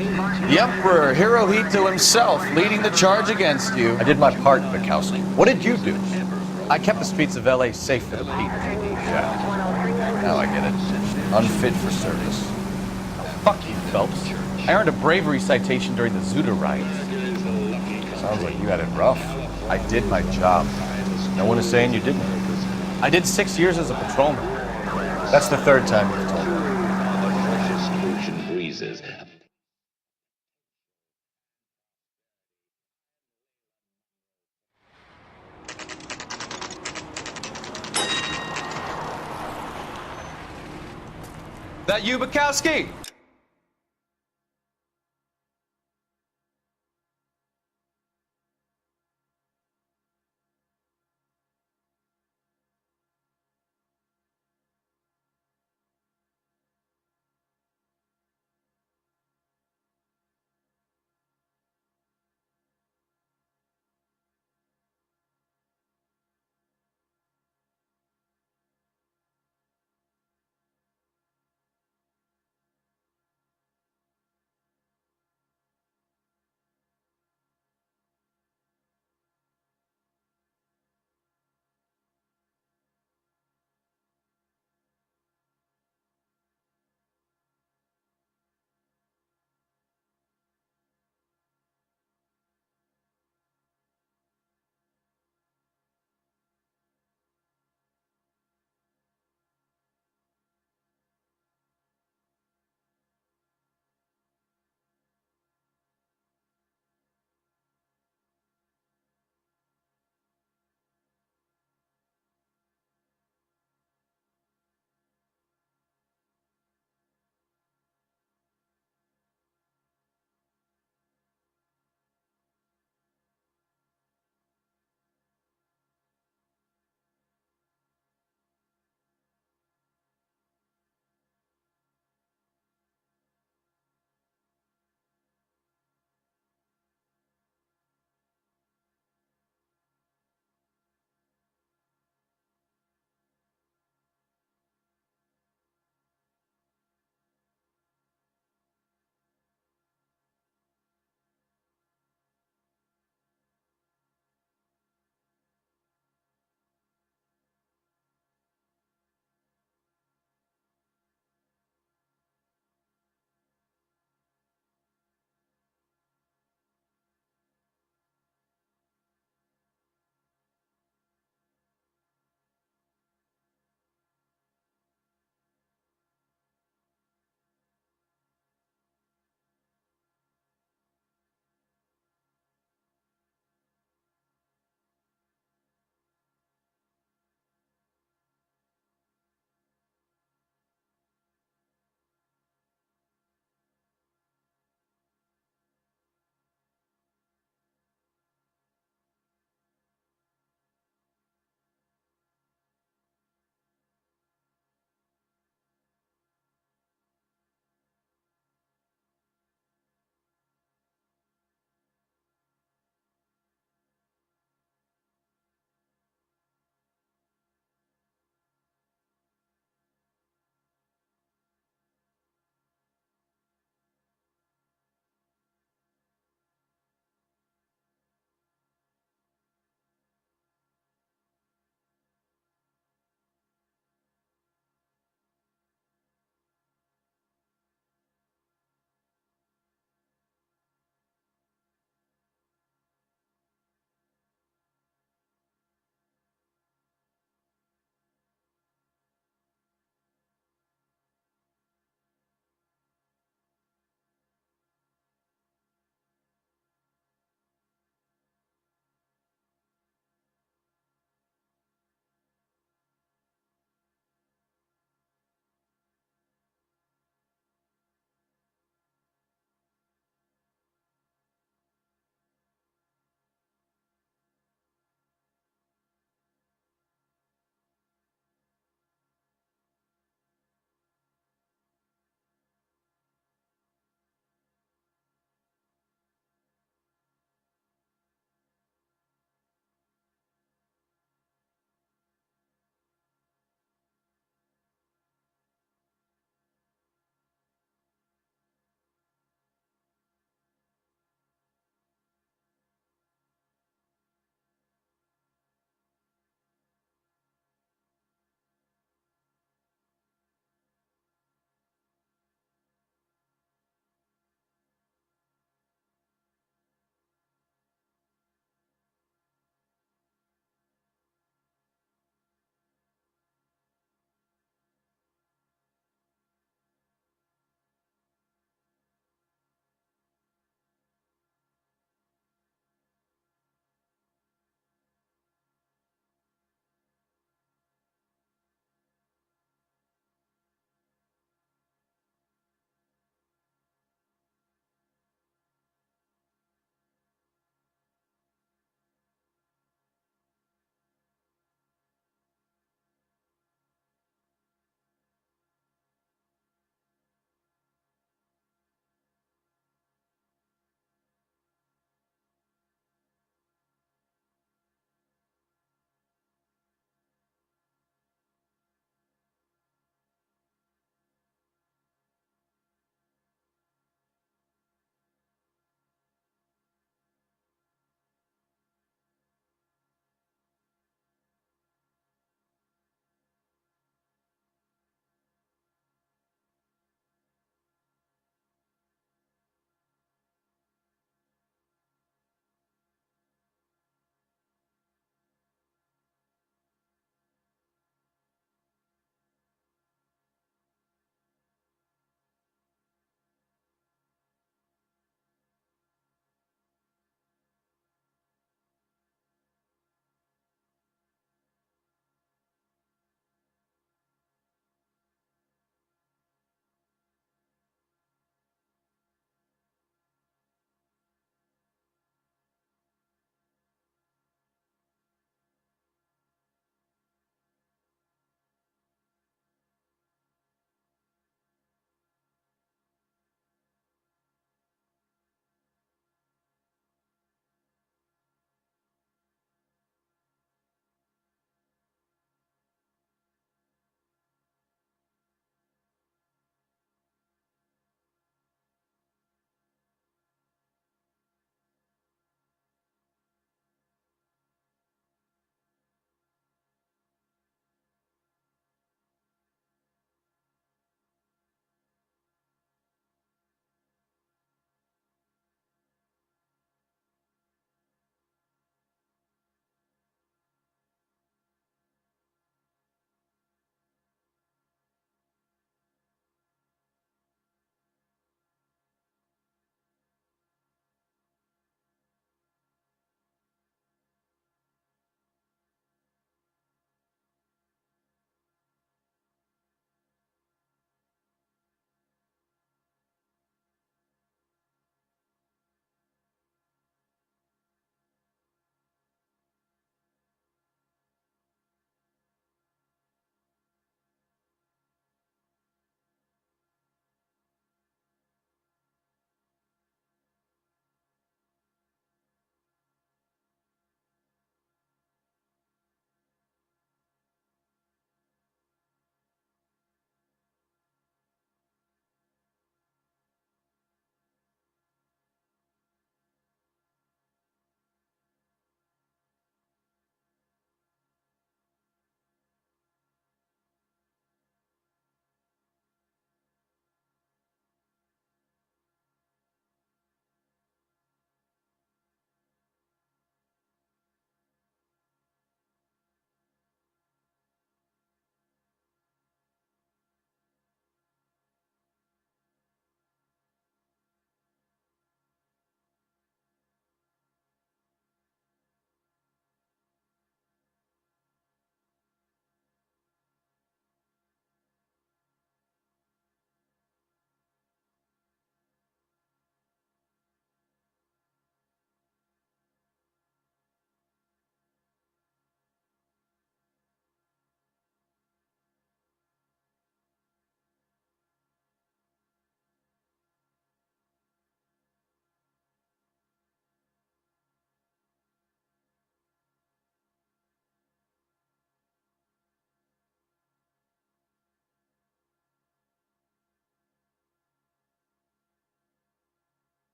The Emperor Hirohito himself leading the charge against you. I did my part, Bukowski. What did you do? I kept the streets of LA safe for the people. Yeah. Now I get it. Unfit for service. Fuck you, Phelps. I earned a bravery citation during the Zuda riots. Sounds like you had it rough. I did my job. No one is saying you didn't. I did 6 years as a patrolman. That's the 3rd time you've told me. That you, Bukowski?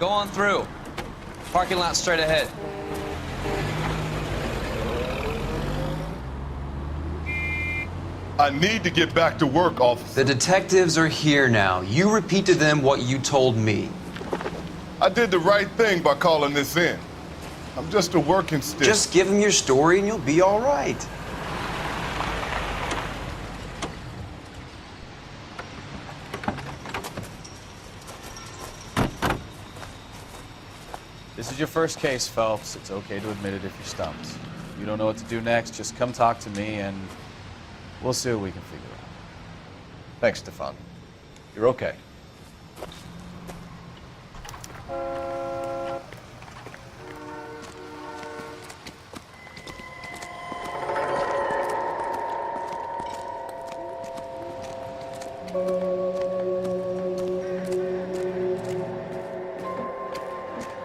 Go on through. Parking lot straight ahead. I need to get back to work, officer. The detectives are here now. You repeat to them what you told me. I did the right thing by calling this in. I'm just a working stick. Just give them your story and you'll be all right. This is your first case, Phelps. It's okay to admit it if you're stumped. If you don't know what to do next, just come talk to me and we'll see what we can figure out. Thanks, Stefan. You're okay.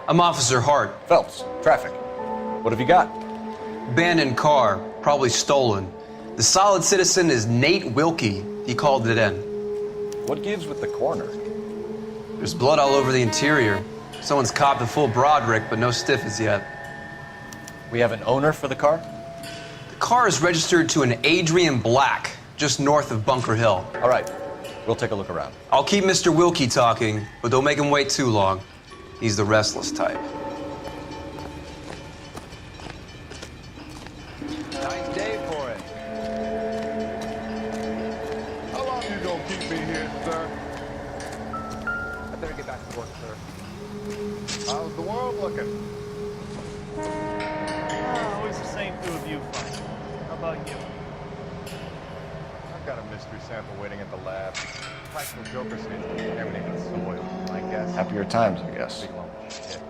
I'm Officer Hart. Phelps, traffic. What have you got? Abandoned car, probably stolen. The solid citizen is Nate Wilkie. He called it in. What gives with the coroner? There's blood all over the interior. Someone's copped a full Broderick, but no stiff as yet. We have an owner for the car? The car is registered to an Adrian Black, just north of Bunker Hill. All right, we'll take a look around. I'll keep Mr. Wilkie talking, but don't make him wait too long. He's the restless type. Nice day for it. How long you gonna keep me here, sir? I better get back to work, sir. How's the world looking? Always the same two of you fighting. How about you? I've got a mystery sample waiting at the lab. Practical Joker states it's contaminated soil. I guess. Happier times, I guess. Big lump of shit.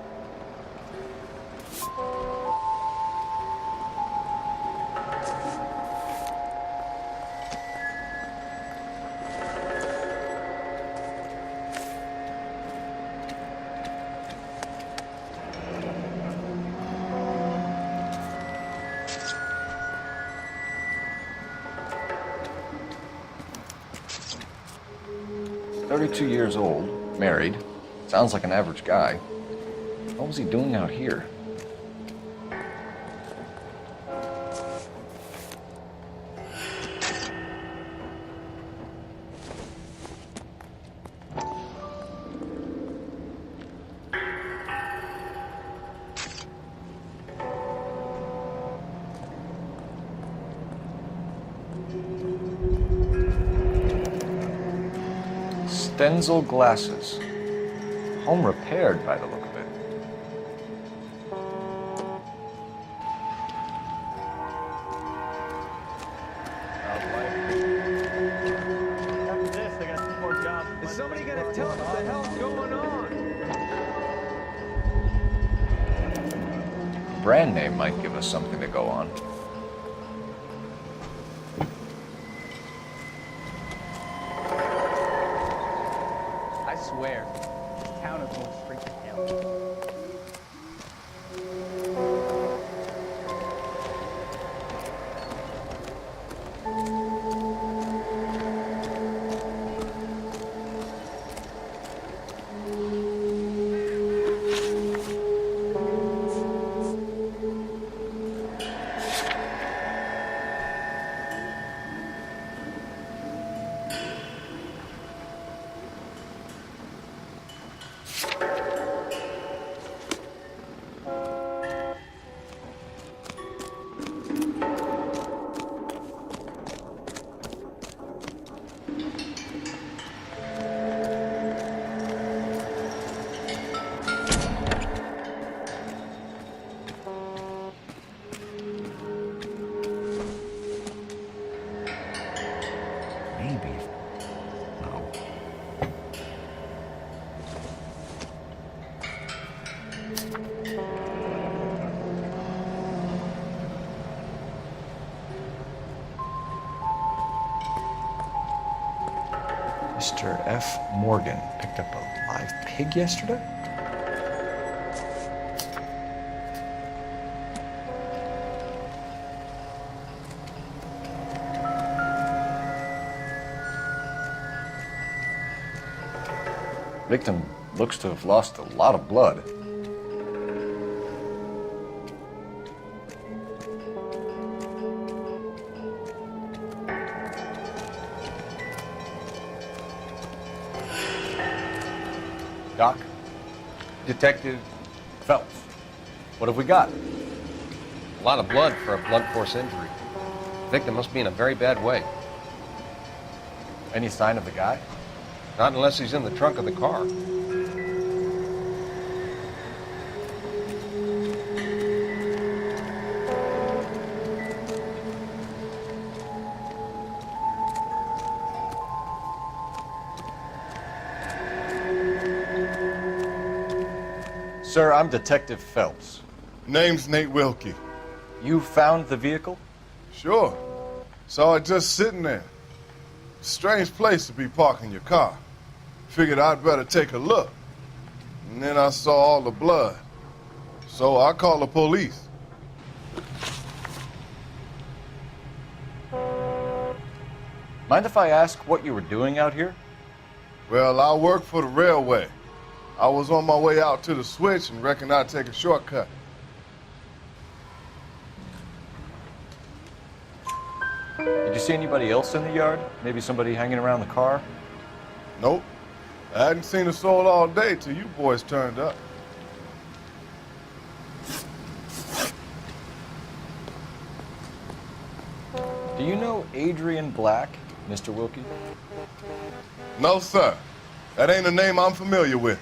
He's 32 years old, married. Sounds like an average guy. What was he doing out here? Stenzel glasses. Home repaired by the look of it. After this, I got 2 more jobs. Is somebody gonna tell us what the hell's going on? Brand name might give us something to go on. I swear, this town is going straight to hell. Maybe. No. Mr. F. Morgan picked up a live pig yesterday? Victim Looks to have lost a lot of blood. Doc, Detective Phelps, what have we got? A lot of blood for a blunt force injury. The victim must be in a very bad way. Any sign of the guy? Not unless he's in the trunk of the car. Sir, I'm Detective Phelps. Name's Nate Wilkie. You found the vehicle? Sure. Saw it just sitting there. Strange place to be parking your car. Figured I'd better take a look. And then I saw all the blood. So I called the police. Mind if I ask what you were doing out here? Well, I work for the railway. I was on my way out to the switch and reckoned I'd take a shortcut. Did you see anybody else in the yard? Maybe somebody hanging around the car? Nope. I hadn't seen a soul all day till you boys turned up. Do you know Adrian Black, Mr. Wilkie? No, sir. That ain't a name I'm familiar with.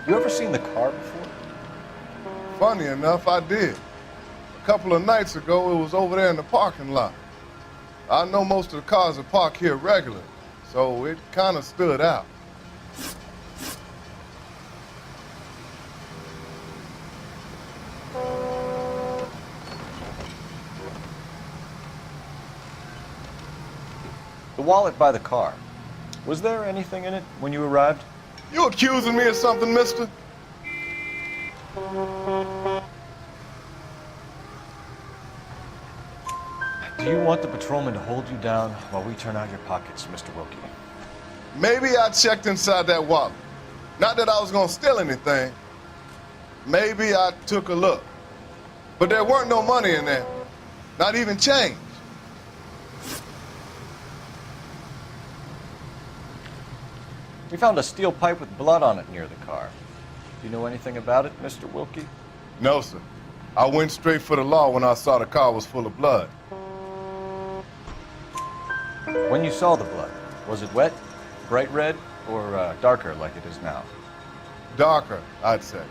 You ever seen the car before? Funny enough, I did. A couple of nights ago, it was over there in the parking lot. I know most of the cars are parked here regularly, so it kind of stood out. The wallet by the car. Was there anything in it when you arrived? You accusing me of something, mister? Do you want the patrolman to hold you down while we turn out your pockets, Mr. Wilkie? Maybe I checked inside that wallet. Not that I was gonna steal anything. Maybe I took a look. But there weren't no money in there. Not even change. We found a steel pipe with blood on it near the car. Do you know anything about it, Mr. Wilkie? No, sir. I went straight for the law when I saw the car was full of blood. When you saw the blood, was it wet, bright red, or darker like it is now? Darker, I'd say.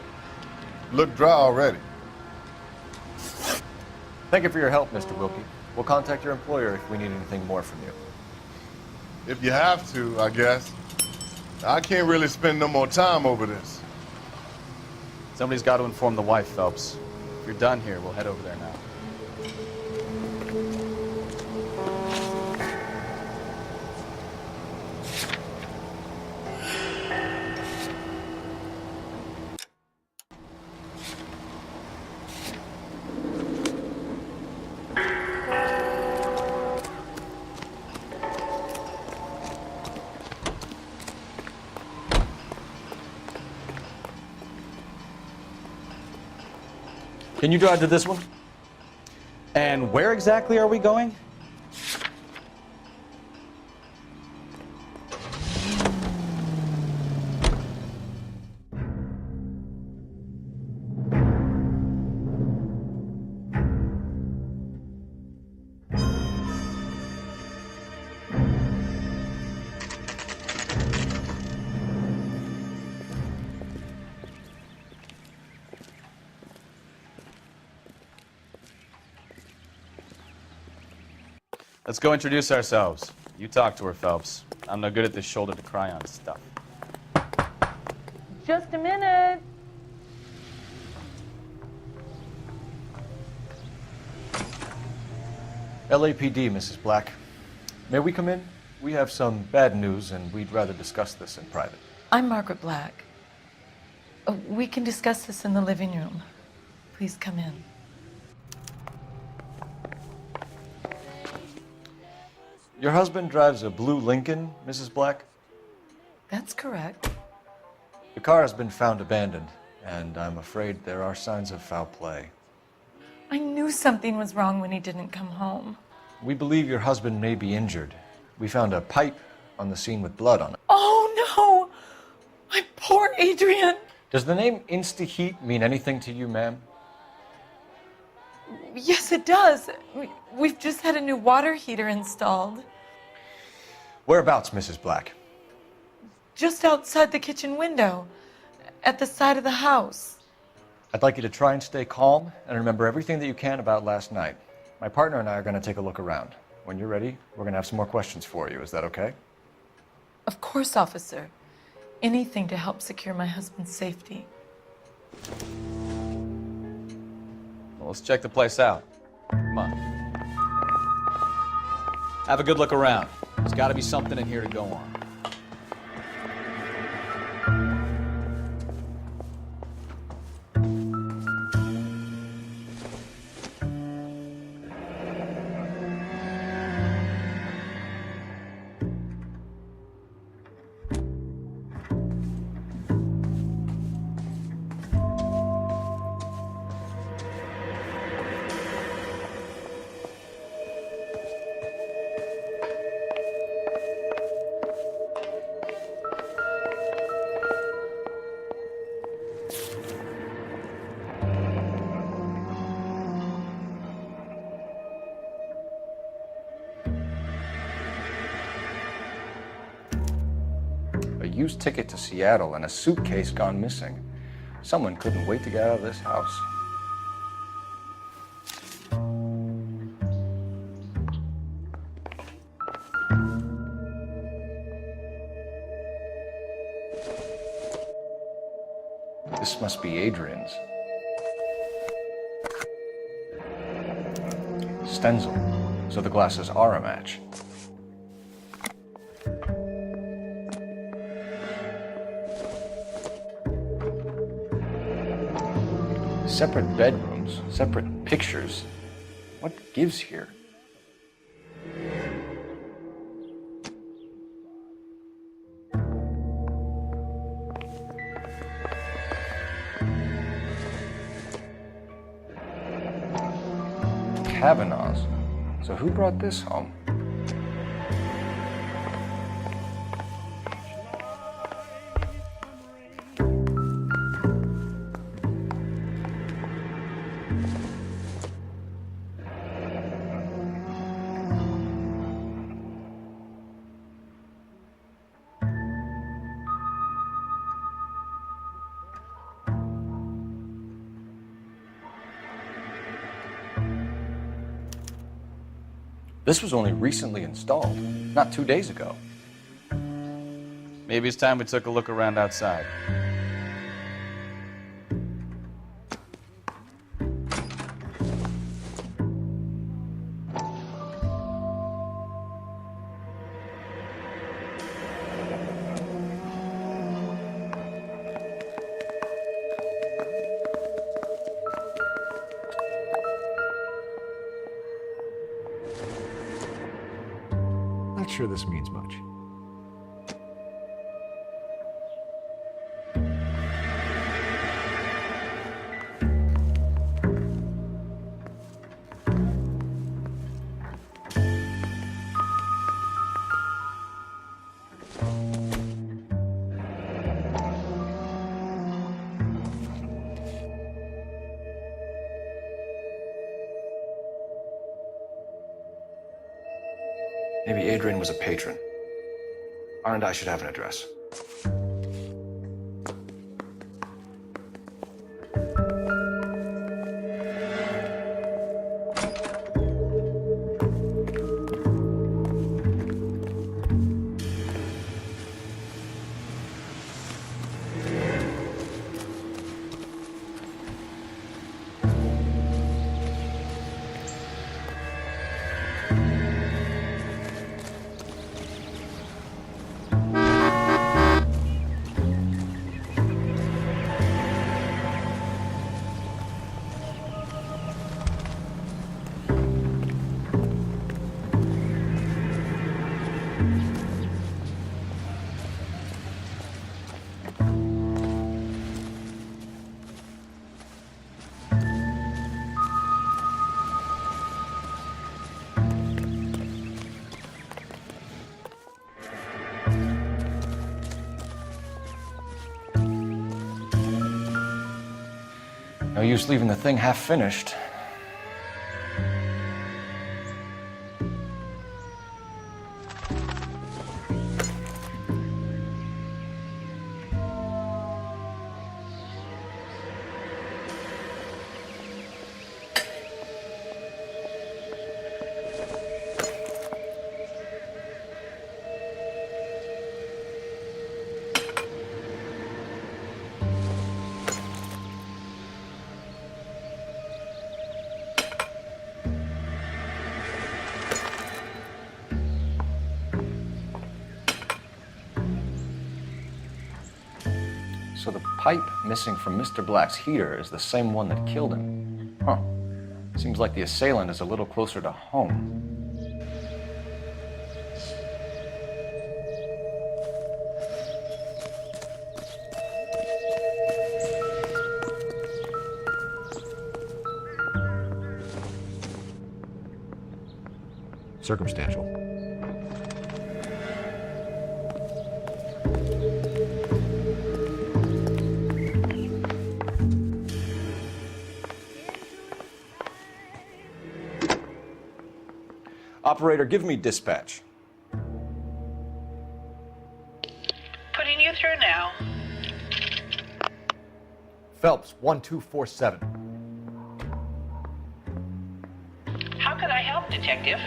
Looked dry already. Thank you for your help, Mr. Wilkie. We'll contact your employer if we need anything more from you. If you have to, I guess. I can't really spend no more time over this. Somebody's got to inform the wife, Phelps. If you're done here, we'll head over there now. Can you drive to this one? And where exactly are we going? Let's go introduce ourselves. You talk to her, Phelps. I'm no good at this shoulder to cry on stuff. Just a minute. LAPD, Mrs. Black. May we come in? We have some bad news, and we'd rather discuss this in private. I'm Margaret Black. We can discuss this in the living room. Please come in. Your husband drives a blue Lincoln, Mrs. Black? That's correct. The car has been found abandoned, and I'm afraid there are signs of foul play. I knew something was wrong when he didn't come home. We believe your husband may be injured. We found a pipe on the scene with blood on it. Oh no! My poor Adrian! Does the name Insta-Heat mean anything to you, ma'am? Yes, it does. We've just had a new water heater installed. Whereabouts, Mrs. Black? Just outside the kitchen window, at the side of the house. I'd like you to try and stay calm and remember everything that you can about last night. My partner and I are going to take a look around. When you're ready, we're going to have some more questions for you. Is that okay? Of course, officer. Anything to help secure my husband's safety. Well, let's check the place out. Come on. Have a good look around. There's got to be something in here to go on. A used ticket to Seattle and a suitcase gone missing. Someone couldn't wait to get out of this house. This must be Adrian's. Stenzel. So the glasses are a match. Separate bedrooms, separate pictures. What gives here? Kavanaugh's. So who brought this home? This was only recently installed, not 2 days ago. Maybe it's time we took a look around outside. Not sure this means much. Maybe Adrian was a patron. R&I should have an address. No use leaving the thing half finished. So the pipe missing from Mr. Black's heater is the same one that killed him. Huh. Seems like the assailant is a little closer to home. Circumstantial. Operator, give me dispatch. Putting you through now. Phelps, 1247. How could I help, Detective?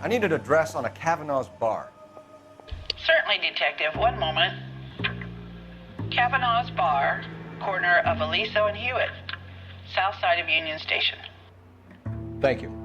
I need an address on a Kavanaugh's bar. Certainly, Detective. One moment. Kavanaugh's Bar, corner of Aliso and Hewitt, south side of Union Station. Thank you.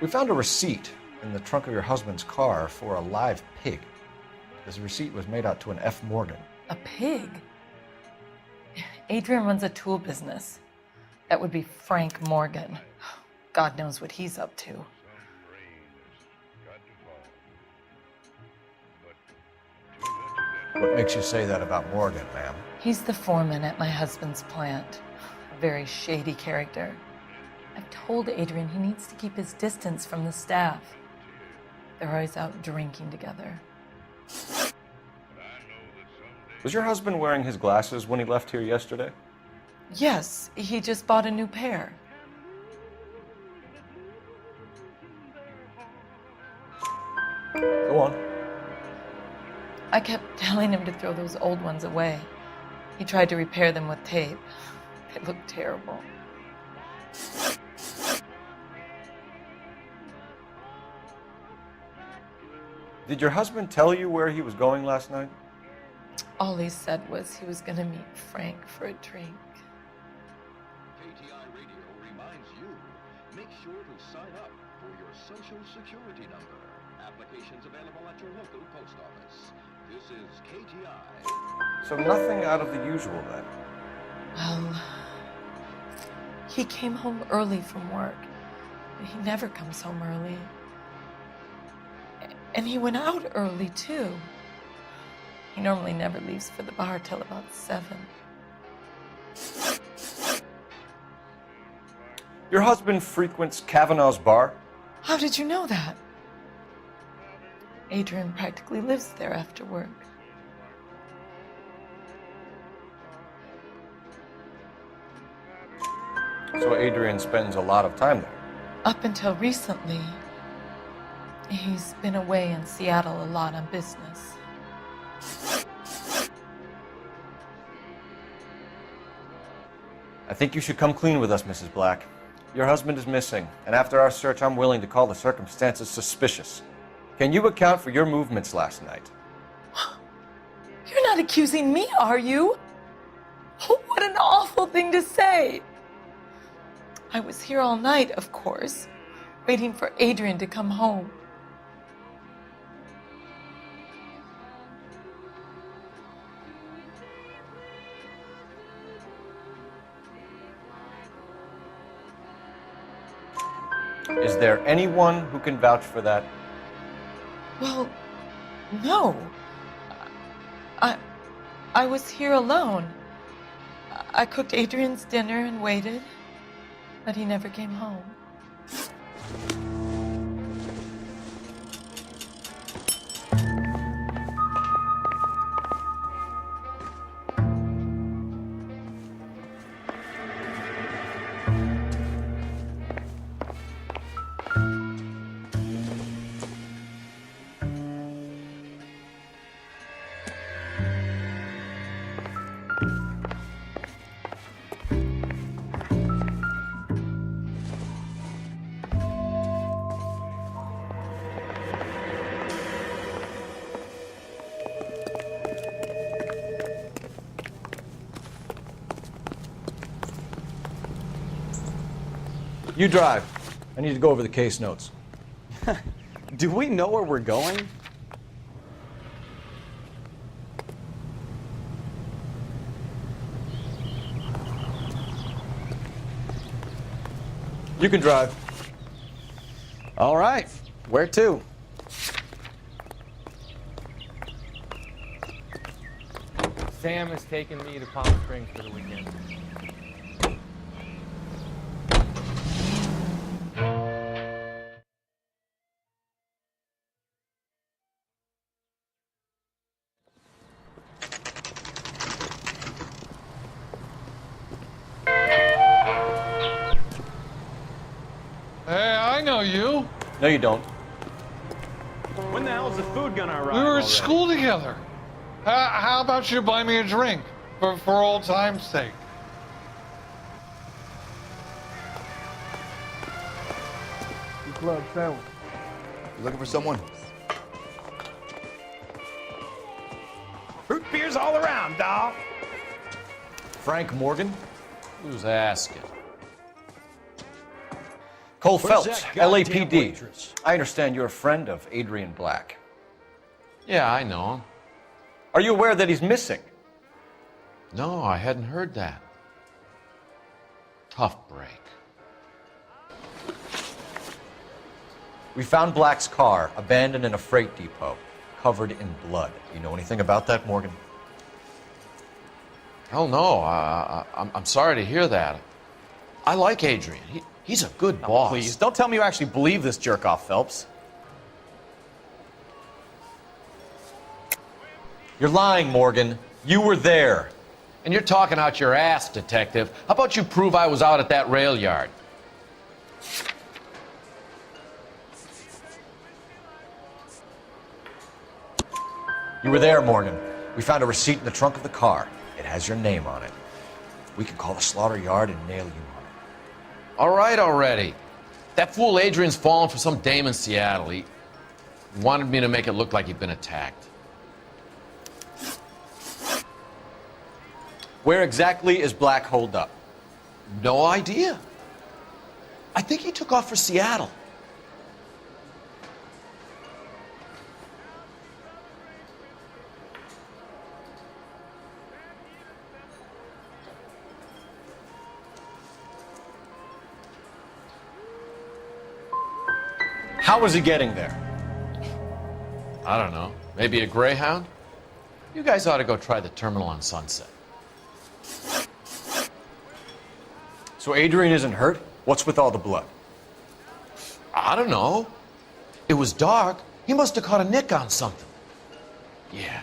We found a receipt in the trunk of your husband's car for a live pig. This receipt was made out to an F. Morgan. A pig? Adrian runs a tool business. That would be Frank Morgan. God knows what he's up to. What makes you say that about Morgan, ma'am? He's the foreman at my husband's plant. A very shady character. I've told Adrian he needs to keep his distance from the staff. They're always out drinking together. Was your husband wearing his glasses when he left here yesterday? Yes, he just bought a new pair. Go on. I kept telling him to throw those old ones away. He tried to repair them with tape. They looked terrible. Did your husband tell you where he was going last night? All he said was he was going to meet Frank for a drink. KTI Radio reminds you, make sure to sign up for your Social Security number. Applications available at your local post office. This is KTI. So nothing out of the usual then? Well, he came home early from work. He never comes home early. And he went out early, too. He normally never leaves for the bar till about 7. Your husband frequents Kavanaugh's bar? How did you know that? Adrian practically lives there after work. So Adrian spends a lot of time there? Up until recently, he's been away in Seattle a lot on business. I think you should come clean with us, Mrs. Black. Your husband is missing, and after our search, I'm willing to call the circumstances suspicious. Can you account for your movements last night? You're not accusing me, are you? Oh, what an awful thing to say. I was here all night, of course, waiting for Adrian to come home. Is there anyone who can vouch for that? Well, no. I was here alone. I cooked Adrian's dinner and waited. but he never came home. You drive. I need to go over the case notes. Do we know where we're going? You can drive. All right. Where to? Sam is taking me to Palm Springs for the weekend. Hey, I know you. No, you don't. When the hell's the food gonna arrive? We were at already? school together. How about you buy me a drink for old time's sake? Club sandwich. You looking for someone? Root beers all around, dawg. Frank Morgan? Who's asking? Cole Where's Phelps, that goddamn LAPD. waitress? I understand you're a friend of Adrian Black. Yeah, I know him. Are you aware that he's missing? No, I hadn't heard that. Tough break. We found Black's car abandoned in a freight depot, covered in blood. You know anything about that, Morgan? Hell no. I'm sorry to hear that. I like Adrian. He's a good boss. Please, don't tell me you actually believe this jerk-off, Phelps. You're lying, Morgan. You were there. And you're talking out your ass, detective. How about you prove I was out at that rail yard? You were there, Morgan. We found a receipt in the trunk of the car. It has your name on it. We can call the slaughter yard and nail you on it. All right already. That fool Adrian's fallen for some dame in Seattle. He wanted me to make it look like he'd been attacked. Where exactly is Black holed up? No idea. I think he took off for Seattle. How was he getting there? I don't know. Maybe a Greyhound? You guys ought to go try the terminal on Sunset. So Adrian isn't hurt? What's with all the blood? I don't know. It was dark. He must have caught a nick on something. Yeah.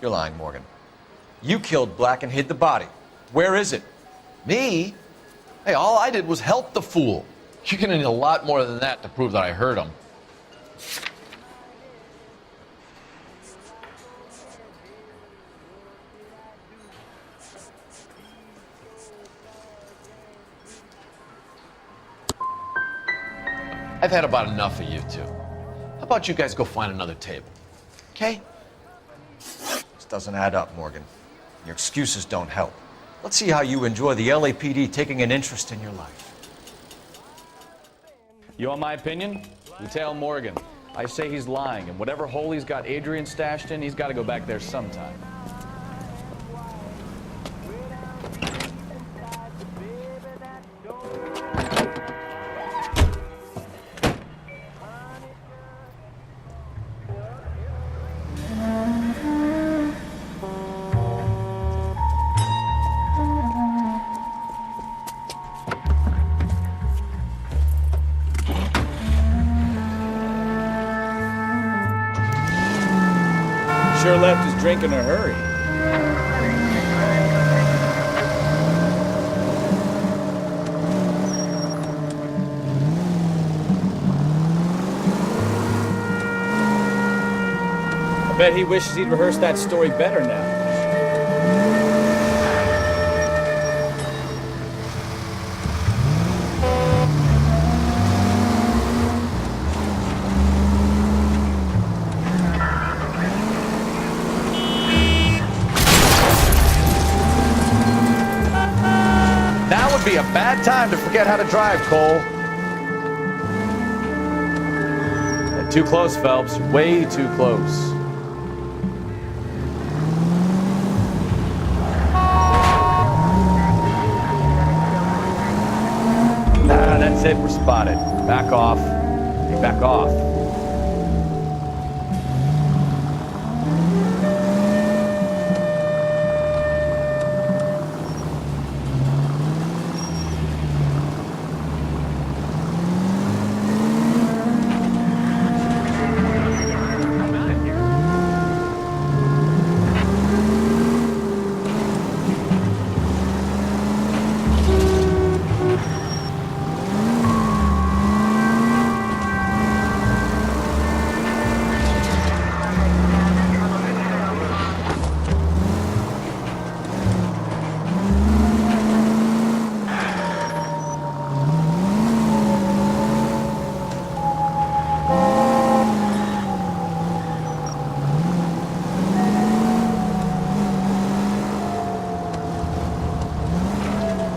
You're lying, Morgan. You killed Black and hid the body. Where is it? Me? Hey, all I did was help the fool. You're gonna need a lot more than that to prove that I hurt him. I've had about enough of you two. How about you guys go find another table? Okay? This doesn't add up, Morgan. Your excuses don't help. Let's see how you enjoy the LAPD taking an interest in your life. You want my opinion? You tell Morgan. I say he's lying, and whatever hole he's got Adrian stashed in, he's got to go back there sometime. Sure left his drink in a hurry. I bet he wishes he'd rehearsed that story better now. Be a bad time to forget how to drive, Cole. Too close, Phelps. Way too close. That's it. We're spotted. Back off. Hey, back off.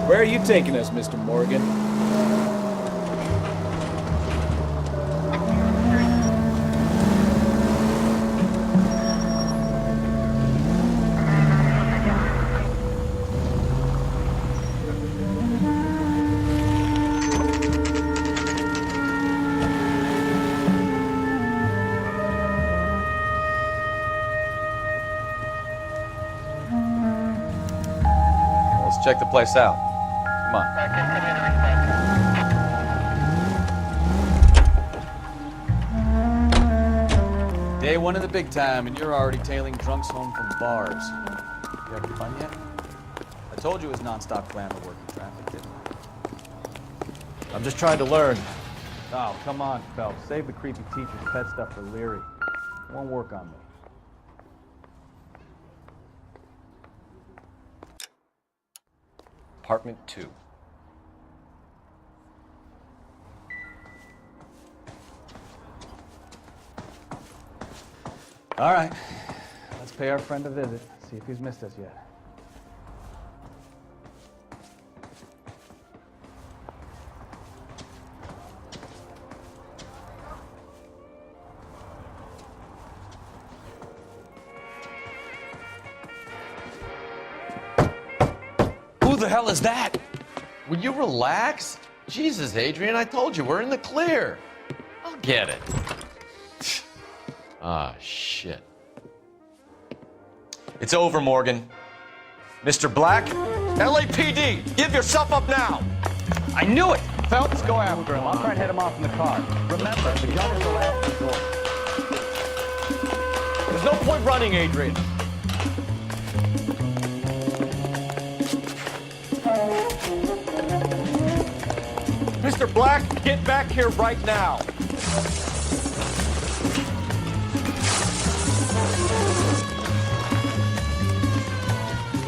Where are you taking us, Mr. Morgan? Let's check the place out. Come on. Day one of the big time, and you're already tailing drunks home from bars. You having fun yet? I told you it was non-stop glamour working traffic, didn't I? I'm just trying to learn. Oh, come on, Phelps. Save the creepy teacher's pet stuff for Leary. It won't work on me. Apartment 2. All right, let's pay our friend a visit, see if he's missed us yet. Who the hell is that? Will you relax? Jesus, Adrian, I told you, we're in the clear. I'll get it. Ah, shit. It's over, Morgan. Mr. Black? LAPD, give yourself up now! I knew it! Phelps, go after him. I'll try and head him off in the car. Remember, the gun is the last resort. There's no point running, Adrian. Mr. Black, get back here right now.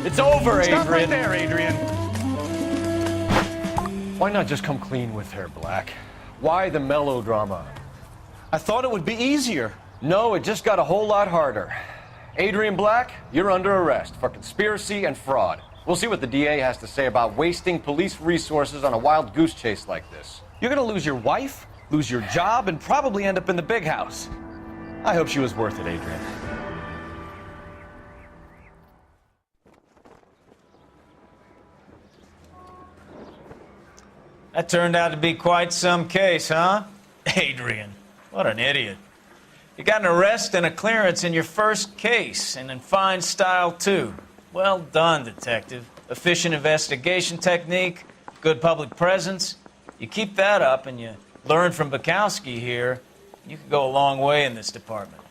It's over, Adrian. Stop right there, Adrian. Why not just come clean with her, Black? Why the melodrama? I thought it would be easier. No, it just got a whole lot harder. Adrian Black, you're under arrest for conspiracy and fraud. We'll see what the DA has to say about wasting police resources on a wild goose chase like this. You're gonna lose your wife, lose your job, and probably end up in the big house. I hope she was worth it, Adrian. That turned out to be quite some case, huh? Adrian, what an idiot. You got an arrest and a clearance in your first case, and in fine style, too. Well done, detective. Efficient investigation technique, good public presence. You keep that up and you learn from Bukowski here, you could go a long way in this department.